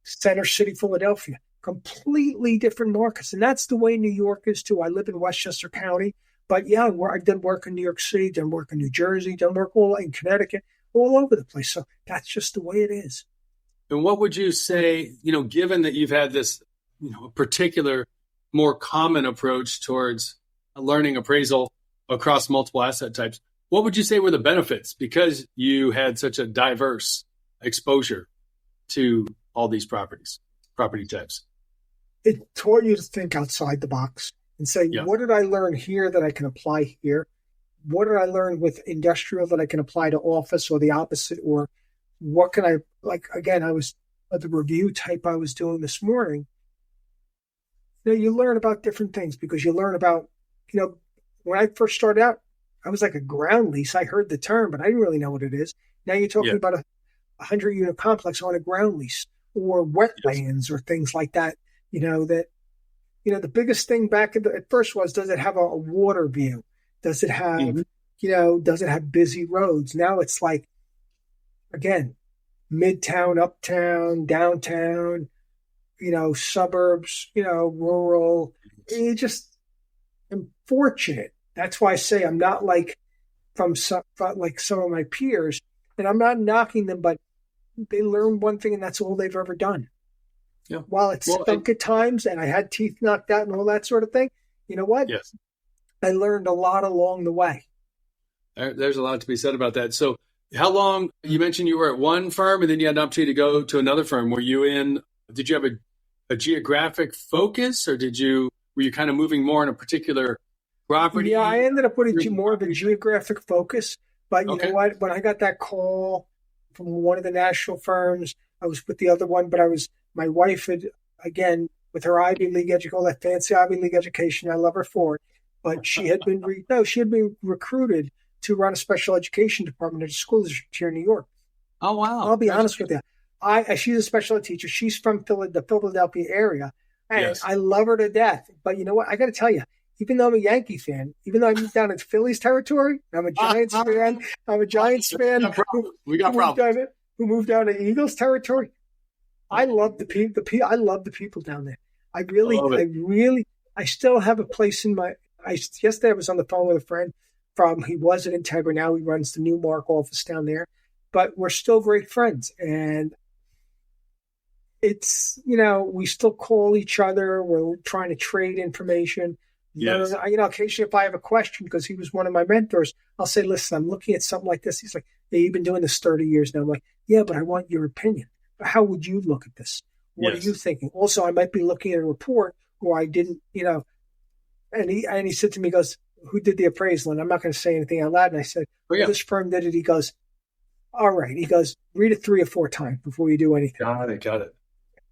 Center City, Philadelphia. Completely different markets. And that's the way New York is too. I live in Westchester County, but I've done work in New York City, done work in New Jersey, done work all in Connecticut, all over the place. So that's just the way it is. And what would you say, given that you've had this, particular, more common approach towards learning appraisal across multiple asset types, what would you say were the benefits because you had such a diverse exposure to all these property types? It taught you to think outside the box and say, what did I learn here that I can apply here? What did I learn with industrial that I can apply to office or the opposite? Or what can I, again, I was at the review type I was doing this morning. You learn about different things because you learn about, when I first started out, I was like a ground lease. I heard the term, but I didn't really know what it is. Now you're talking about a 100-unit complex on a ground lease or wetlands or things like that. The biggest thing back at first was, does it have a water view? Does it have, does it have busy roads? Now it's like, again, midtown, uptown, downtown, suburbs, rural. It's just, I'm fortunate. That's why I say I'm not like some of my peers, and I'm not knocking them, but they learn one thing and that's all they've ever done. Yeah. While it stunk at times and I had teeth knocked out and all that sort of thing, you know what? Yes. I learned a lot along the way. There's a lot to be said about that. So how long, you mentioned you were at one firm and then you had an opportunity to go to another firm. Did you have a geographic focus or were you kind of moving more in a particular property? Yeah, I ended up putting more of a geographic focus. But you know what? When I got that call from one of the national firms, I was with the other one, but my wife had, again, with her Ivy League education, all that fancy Ivy League education, I love her for it. but she had been recruited to run a special education department at a school district here in New York. Oh, wow. I'll be honest with you. She's a special ed teacher. She's from the Philadelphia area, and I love her to death. But you know what? I got to tell you, even though I'm a Yankee fan, even though I moved down into Phillies territory, I'm a Giants fan. I'm a Giants fan. We got problems. Who moved down to Eagles territory? I love the people. I love the people down there. I still have a place in my. Yesterday I was on the phone with a friend he was at Integra. Now he runs the Newmark office down there, but we're still great friends. And it's, we still call each other. We're trying to trade information. Yes. Occasionally if I have a question, because he was one of my mentors, I'll say, listen, I'm looking at something like this. He's like, yeah, you've been doing this 30 years now. I'm like, yeah, but I want your opinion. How would you look at this? What are you thinking? Also, I might be looking at a report where I didn't, and he said to me, he goes, who did the appraisal? And I'm not going to say anything out loud. And I said, this firm did it. He goes, all right. He goes, read it 3 or 4 times before you do anything. Got it.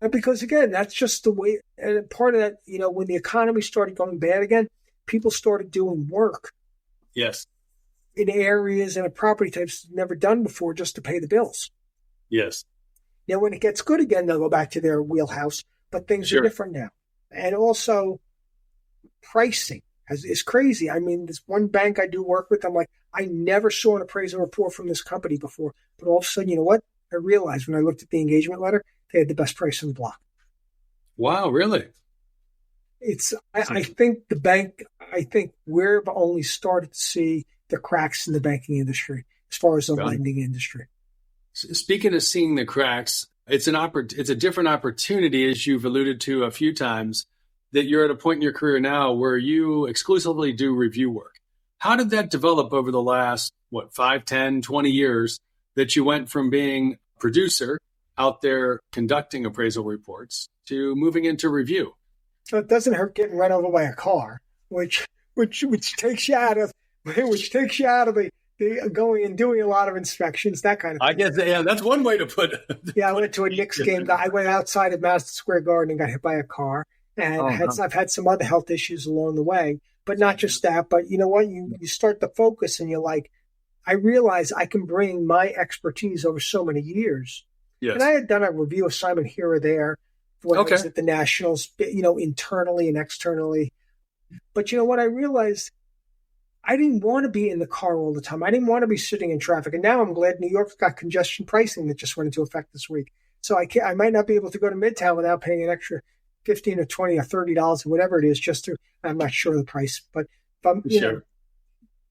And because, again, that's just the way. And part of that, when the economy started going bad again, people started doing work. Yes. In areas and property types never done before, just to pay the bills. Yes. Now, when it gets good again, they'll go back to their wheelhouse. But things are different now. And also, pricing is crazy. I mean, this one bank I do work with, I'm like, I never saw an appraisal report from this company before. But all of a sudden, you know what? I realized when I looked at the engagement letter, they had the best price on the block. Wow, really? I think we've only started to see the cracks in the banking industry as far as the lending industry. Speaking of seeing the cracks, it's a different opportunity, as you've alluded to a few times, that you're at a point in your career now where you exclusively do review work. How did that develop over the last, 5, 10, 20 years that you went from being a producer out there conducting appraisal reports to moving into review? So it doesn't hurt getting run over by a car, which takes you out of the going and doing a lot of inspections, that kind of thing. I guess, that's one way to put it. I went to a Knicks game. I went outside of Madison Square Garden and got hit by a car. And I've had some other health issues along the way, but not just that. But you know what? You start to focus and you're like, I realize I can bring my expertise over so many years. Yes. And I had done a review assignment here or there when I was at the Nationals, internally and externally. But you know what? I realized I didn't want to be in the car all the time. I didn't want to be sitting in traffic. And now I'm glad New York's got congestion pricing that just went into effect this week. So I might not be able to go to Midtown without paying an extra $15 or $20 or $30 or whatever it is, just to, I'm not sure of the price, but if I'm,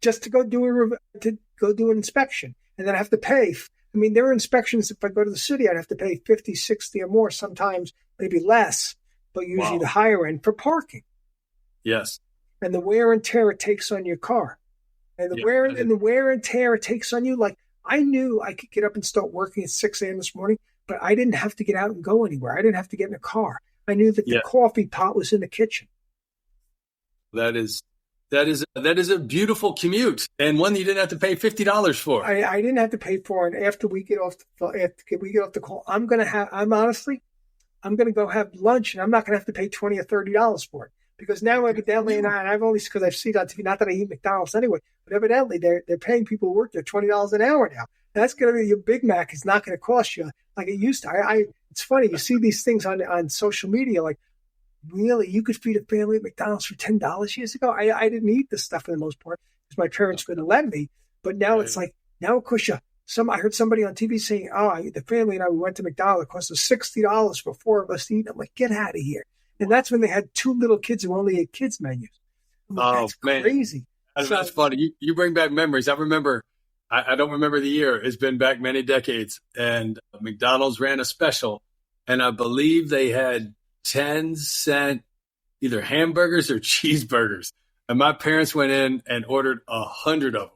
just to go do an inspection, and then I have to pay. I mean, there are inspections, if I go to the city, I'd have to pay 50, 60 or more, sometimes maybe less, but usually the higher end for parking. Yes. And the wear and tear it takes on your car. And the wear and tear it takes on you. Like, I knew I could get up and start working at 6 a.m. this morning, but I didn't have to get out and go anywhere. I didn't have to get in a car. I knew that the coffee pot was in the kitchen. That is a beautiful commute, and one that you didn't have to pay $50 for. I didn't have to pay for it. And after we get off the call, I'm going to go have lunch, and I'm not going to have to pay $20 or $30 for it, because now evidently, and I've only, because I've seen on TV, not that I eat McDonald's anyway, but evidently they're paying people who work there $20 an hour now. That's going to be, your Big Mac is not going to cost you like it used to. It's funny, you see these things on social media, like, really, you could feed a family at McDonald's for $10 years ago? I didn't eat this stuff for the most part because my parents wouldn't let me. But now it's like, now of course I heard somebody on TV saying, the family and I, we went to McDonald's, it cost us $60 for 4 of us to eat. I'm like, get out of here. And that's when they had 2 little kids who only ate kids menus. That's crazy. That's funny. You bring back memories. I remember, I don't remember the year. It's been back many decades. And McDonald's ran a special, and I believe they had 10-cent either hamburgers or cheeseburgers. And my parents went in and ordered 100 of them.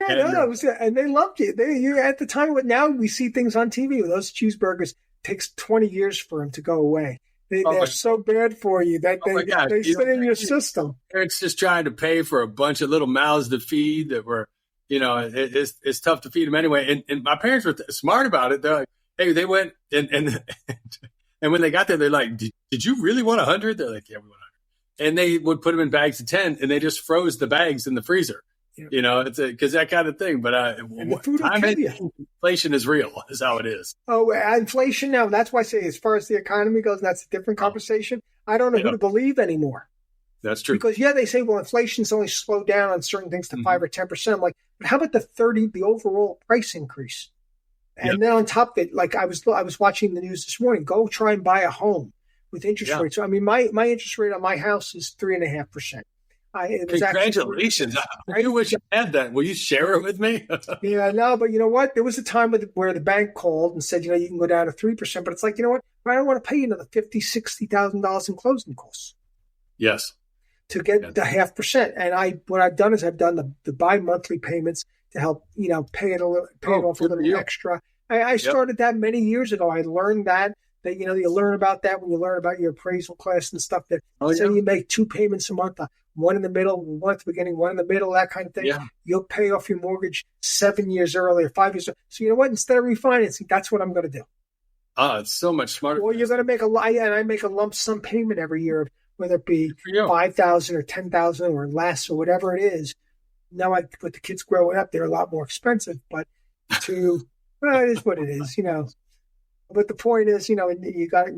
And they loved it. You at the time, but now we see things on TV with those cheeseburgers. It takes 20 years for them to go away. They're so bad for you that they stay in your system. Parents just trying to pay for a bunch of little mouths to feed that were, it's tough to feed them anyway. And my parents were smart about it. They're like, hey, they went and when they got there, they're like, did you really want 100? They're like, yeah, we want and they would put them in bags of 10 and they just froze the bags in the freezer. Yeah. It's because that kind of thing. But inflation is real, is how it is. Oh, inflation now. That's why I say, as far as the economy goes, that's a different conversation. I don't know who to believe anymore. That's true. Because they say, well, inflation's only slowed down on certain things to 5 or 10%. I'm like, but how about the overall price increase? And then on top of it, like I was watching the news this morning, go try and buy a home with interest rates. So, I mean, my interest rate on my house is 3.5%. Congratulations. I wish I had that. Will you share it with me? Yeah, no, but you know what? There was a time where the bank called and said, you can go down to 3%, but it's like, you know what? I don't want to pay you another $50,000, $60,000 in closing costs. Yes. To get the 0.5%. And what I've done is I've done the bi-monthly payments to help, pay it off a little extra. I started that many years ago. I learned that you learn about that when you learn about your appraisal class and stuff, that you make 2 payments a month, one in the middle, one at the beginning, one in the middle, that kind of thing. Yeah. You'll pay off your mortgage 7 years earlier, 5 years earlier. So you know what? Instead of refinancing, that's what I'm going to do. It's so much smarter. Well, you're going to make I make a lump sum payment every year, whether it be $5,000 or $10,000 or less or whatever it is. Now, with the kids growing up, they're a lot more expensive, but it is what it is, But the point is, we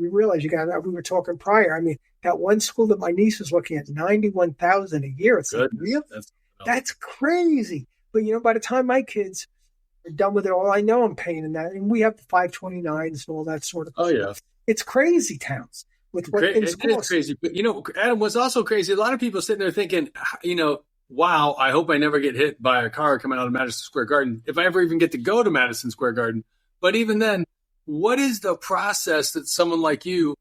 realize we were talking prior. I mean, that one school that my niece is looking at, $91,000 a year. It's like, really? That's crazy. But, by the time my kids are done with it all, I know I'm paying in that. And we have the 529s and all that sort of stuff. Oh, yeah. It's crazy towns with what things cost. It is crazy. But, Adam, what's also crazy, a lot of people sitting there thinking, wow, I hope I never get hit by a car coming out of Madison Square Garden, if I ever even get to go to Madison Square Garden. But even then, what is the process that someone like you,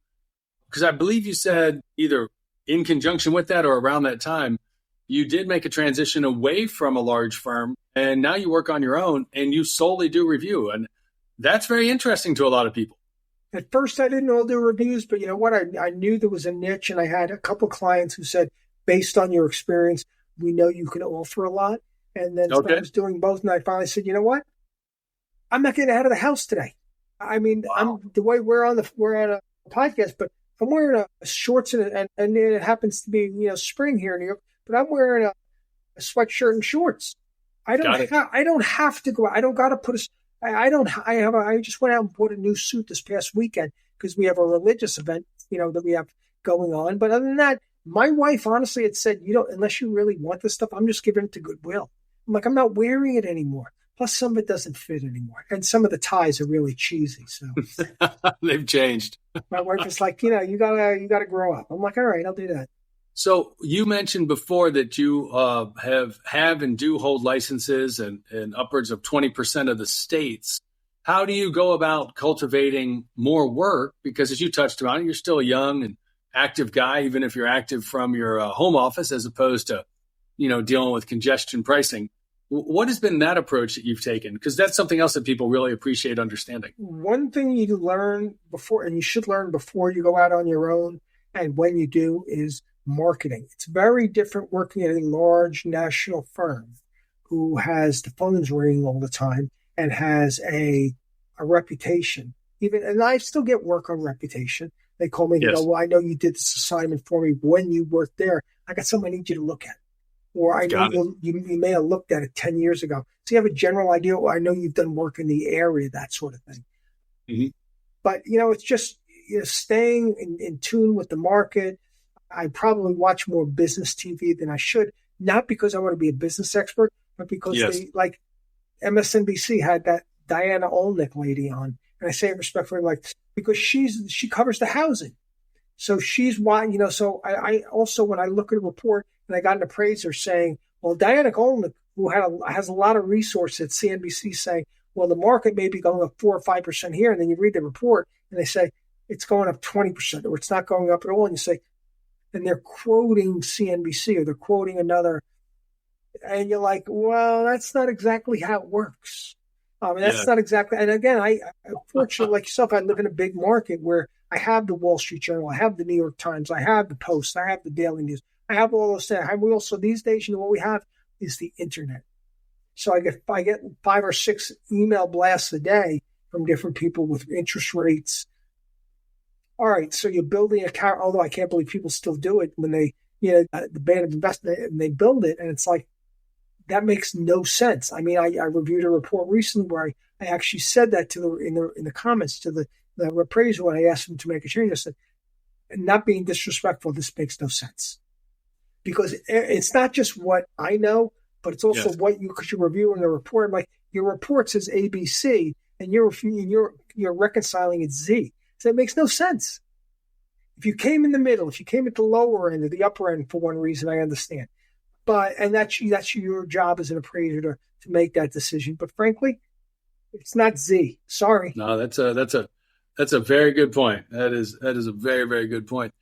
because I believe you said either in conjunction with that or around that time, you did make a transition away from a large firm and now you work on your own and you solely do review. And that's very interesting to a lot of people. At first, I didn't all do reviews, but you know what? I knew there was a niche, and I had a couple clients who said, based on your experience, we know you can offer a lot. And then I was doing both, and I finally said, you know what? I'm not getting out of the house today. I mean, the way we're on a podcast, but I'm wearing a shorts and it happens to be spring here in New York, but I'm wearing a sweatshirt and shorts. I don't have to go out. I don't got to put I just went out and bought a new suit this past weekend because we have a religious event, that we have going on. But other than that, my wife honestly had said, unless you really want this stuff, I'm just giving it to Goodwill. I'm like, I'm not wearing it anymore. Plus, some of it doesn't fit anymore. And some of the ties are really cheesy. So they've changed. My wife is like, you gotta grow up. I'm like, all right, I'll do that. So you mentioned before that you have and do hold licenses in upwards of 20% of the states. How do you go about cultivating more work? Because as you touched on, you're still a young and active guy, even if you're active from your home office, as opposed to, dealing with congestion pricing. What has been that approach that you've taken? Because that's something else that people really appreciate understanding. One thing you learn before, and you should learn before you go out on your own, and when you do, is marketing. It's very different working at a large national firm who has the phones ringing all the time and has a reputation. And I still get work on reputation. They call me and go, well, I know you did this assignment for me when you worked there. I got something I need you to look at. Or I know you may have looked at it 10 years ago. So you have a general idea. Well, I know you've done work in the area, that sort of thing. Mm-hmm. But, it's just staying in tune with the market. I probably watch more business TV than I should, not because I want to be a business expert, but because like MSNBC had that Diana Olnick lady on. And I say it respectfully, because she covers the housing. So she's why, so I also, when I look at a report and I got an appraiser saying, well, Diana Olnick, who has a lot of resources at CNBC, saying, well, the market may be going up 4 or 5% here. And then you read the report and they say it's going up 20% or it's not going up at all. And you say, and they're quoting CNBC or they're quoting another. And you're like, well, that's not exactly how it works. That's not exactly. And again, I fortunately, like yourself, I live in a big market where I have the Wall Street Journal, I have the New York Times, I have the Post, I have the Daily News, I have all those things. We also, these days, what we have is the internet. So I get 5 or 6 email blasts a day from different people with interest rates. All right, so you're building a car, although I can't believe people still do it when they the band of investment, and they build it. And it's like, that makes no sense. I mean, I reviewed a report recently where I actually said that in the comments to the appraiser when I asked them to make a change. I said, not being disrespectful, this makes no sense. Because it's not just what I know, but it's also because you're reviewing a report. I'm like, your report says ABC, and you're reconciling it Z. So it makes no sense. If you came in the middle, if you came at the lower end or the upper end for one reason, I understand. And that's your job as an appraiser to make that decision. But frankly, it's not Z. Sorry. No, that's a very good point. That is a very, very good point.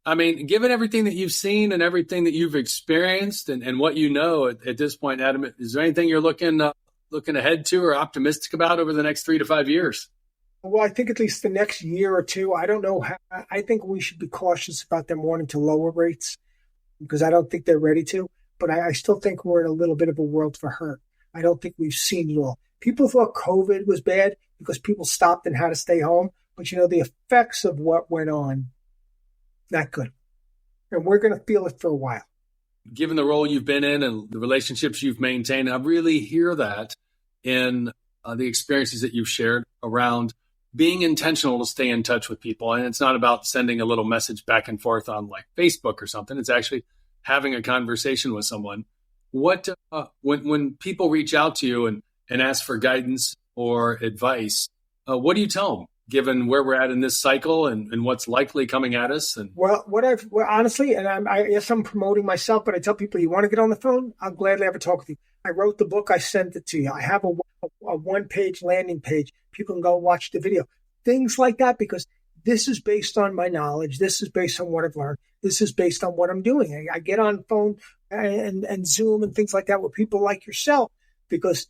I mean, given everything that you've seen and everything that you've experienced and what you know at this point, Adam, is there anything you're looking ahead to or optimistic about over the next 3 to 5 years? Well, I think at least the next year or two. I don't know. I think we should be cautious about them wanting to lower rates because I don't think they're ready to. But I still think we're in a little bit of a world for hurt. I don't think we've seen it all. People thought COVID was bad because people stopped and had to stay home. But, the effects of what went on, not good. And we're going to feel it for a while. Given the role you've been in and the relationships you've maintained, I really hear that in the experiences that you've shared around being intentional to stay in touch with people. And it's not about sending a little message back and forth on like Facebook or something. It's actually having a conversation with someone. What when people reach out to you and ask for guidance or advice, what do you tell them, given where we're at in this cycle and what's likely coming at us? And honestly, and I guess I'm promoting myself, but I tell people, you want to get on the phone, I'll gladly have a talk with you. I wrote the book, I sent it to you. I have a one-page landing page. People can go watch the video. Things like that, because this is based on my knowledge. This is based on what I've learned. This is based on what I'm doing. I get on phone and Zoom and things like that with people like yourself, because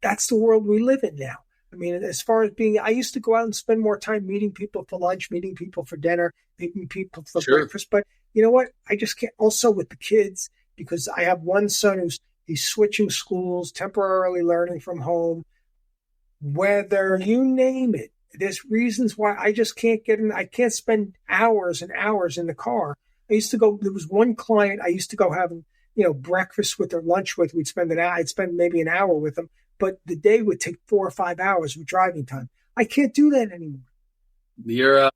that's the world we live in now. I mean, as far as I used to go out and spend more time meeting people for lunch, meeting people for dinner, meeting people for breakfast. But you know what? I just can't. Also with the kids, because I have one son he's switching schools, temporarily learning from home, whether you name it. There's reasons why I just can't get in. I can't spend hours and hours in the car. There was one client I used to go having, breakfast with or lunch with. I'd spend maybe an hour with them, but the day would take 4 or 5 hours of driving time. I can't do that anymore. You're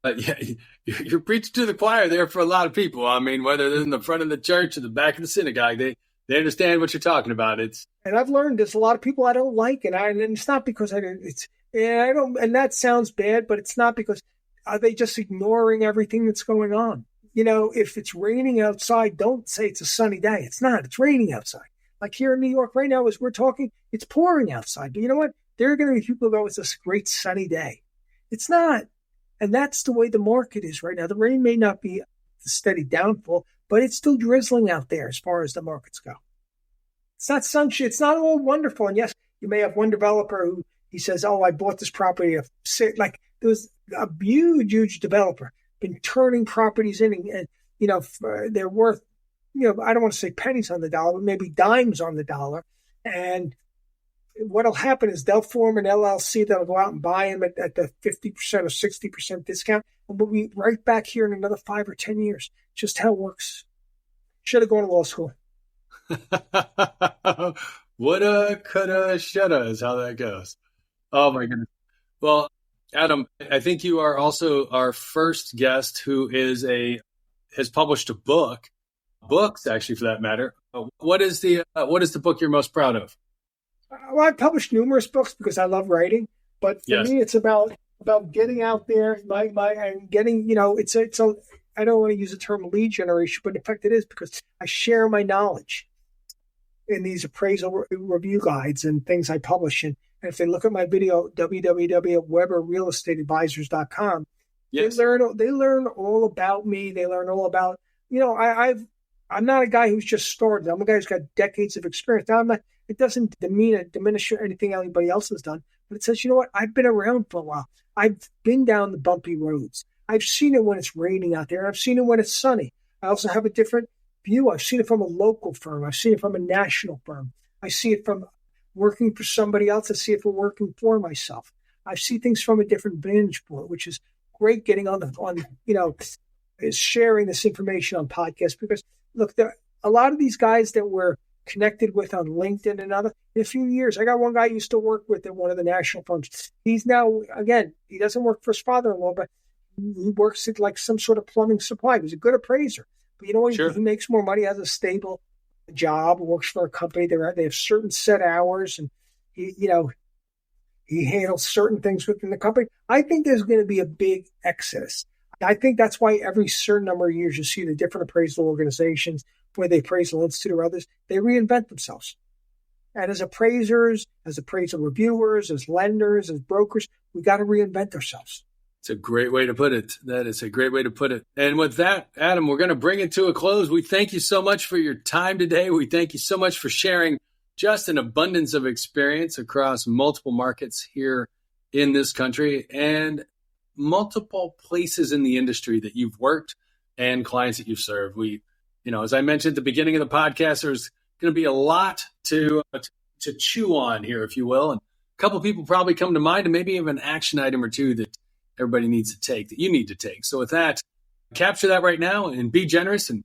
preaching to the choir there for a lot of people. I mean, whether they're in the front of the church or the back of the synagogue, they understand what you're talking about. And I've learned there's a lot of people I don't like, and it's not because and that sounds bad, but it's not because are they just ignoring everything that's going on? If it's raining outside, don't say it's a sunny day. It's not. It's raining outside. Like here in New York right now, as we're talking, it's pouring outside. But you know what? There are going to be people who go, it's a great sunny day. It's not. And that's the way the market is right now. The rain may not be a steady downfall, but it's still drizzling out there as far as the markets go. It's not sunshine. It's not all wonderful. And yes, you may have one developer who he says, I bought this property. Like there was a huge developer been turning properties in and they're worth, I don't want to say pennies on the dollar, but maybe dimes on the dollar. And what'll happen is they'll form an LLC that'll go out and buy them at the 50% or 60% discount. And we'll be right back here in another 5 or 10 years. Just how it works. Should have gone to law school. Woulda, coulda, shoulda is how that goes. Oh my goodness. Well, Adam, I think you are also our first guest who has published a book, books actually for that matter. What is the book you're most proud of? Well, I've published numerous books because I love writing, but for me, it's about getting out there, and getting, it's I don't want to use the term lead generation, but in fact it is, because I share my knowledge in these appraisal review guides and things I publish in. And if they look at my video, www.weberrealestateadvisors.com, they learn all about me. They learn all about, I'm not a guy who's just started. I'm a guy who's got decades of experience. Now, it doesn't diminish anything anybody else has done, but it says, I've been around for a while. I've been down the bumpy roads. I've seen it when it's raining out there. I've seen it when it's sunny. I also have a different view. I've seen it from a local firm. I've seen it from a national firm. I see it from working for somebody else. I see it from working for myself. I see things from a different vantage point, which is great getting is sharing this information on podcasts, because look, a lot of these guys that we're connected with on LinkedIn and other, in a few years, I got one guy I used to work with at one of the national firms. He's now, again, he doesn't work for his father-in-law, but he works at like some sort of plumbing supply. He's a good appraiser. But he makes more money, has a stable job, works for a company. They have certain set hours, and he handles certain things within the company. I think there's going to be a big exodus. I think that's why every certain number of years you see the different appraisal organizations, whether they Appraisal Institute or others, they reinvent themselves. And as appraisers, as appraisal reviewers, as lenders, as brokers, we got to reinvent ourselves. It's a great way to put it. That is a great way to put it. And with that, Adam, we're going to bring it to a close. We thank you so much for your time today. We thank you so much for sharing just an abundance of experience across multiple markets here in this country and multiple places in the industry that you've worked and clients that you've served. As I mentioned at the beginning of the podcast, there's going to be a lot to chew on here, if you will. And a couple of people probably come to mind, and maybe even an action item or two that everybody needs to take, that you need to take. So with that, capture that right now and be generous and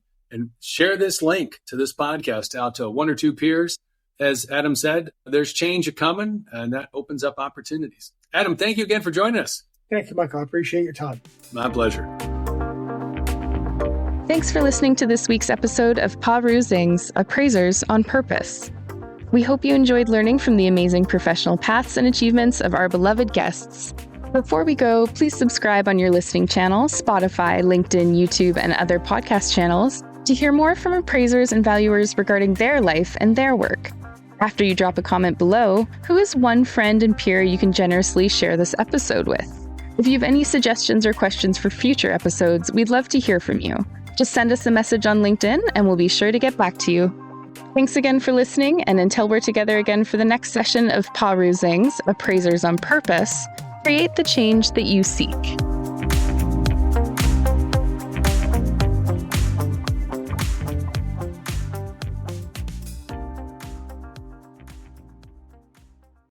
share this link to this podcast out to one or two peers. As Adam said, there's change coming, and that opens up opportunities. Adam, thank you again for joining us. Thank you, Michael. I appreciate your time. My pleasure. Thanks for listening to this week's episode of Paru Zing's Appraisers on Purpose. We hope you enjoyed learning from the amazing professional paths and achievements of our beloved guests. Before we go, please subscribe on your listening channel, Spotify, LinkedIn, YouTube, and other podcast channels to hear more from appraisers and valuers regarding their life and their work. After you drop a comment below, who is one friend and peer you can generously share this episode with? If you have any suggestions or questions for future episodes, we'd love to hear from you. Just send us a message on LinkedIn and we'll be sure to get back to you. Thanks again for listening, and until we're together again for the next session of Paru Zing's Appraisers on Purpose, create the change that you seek.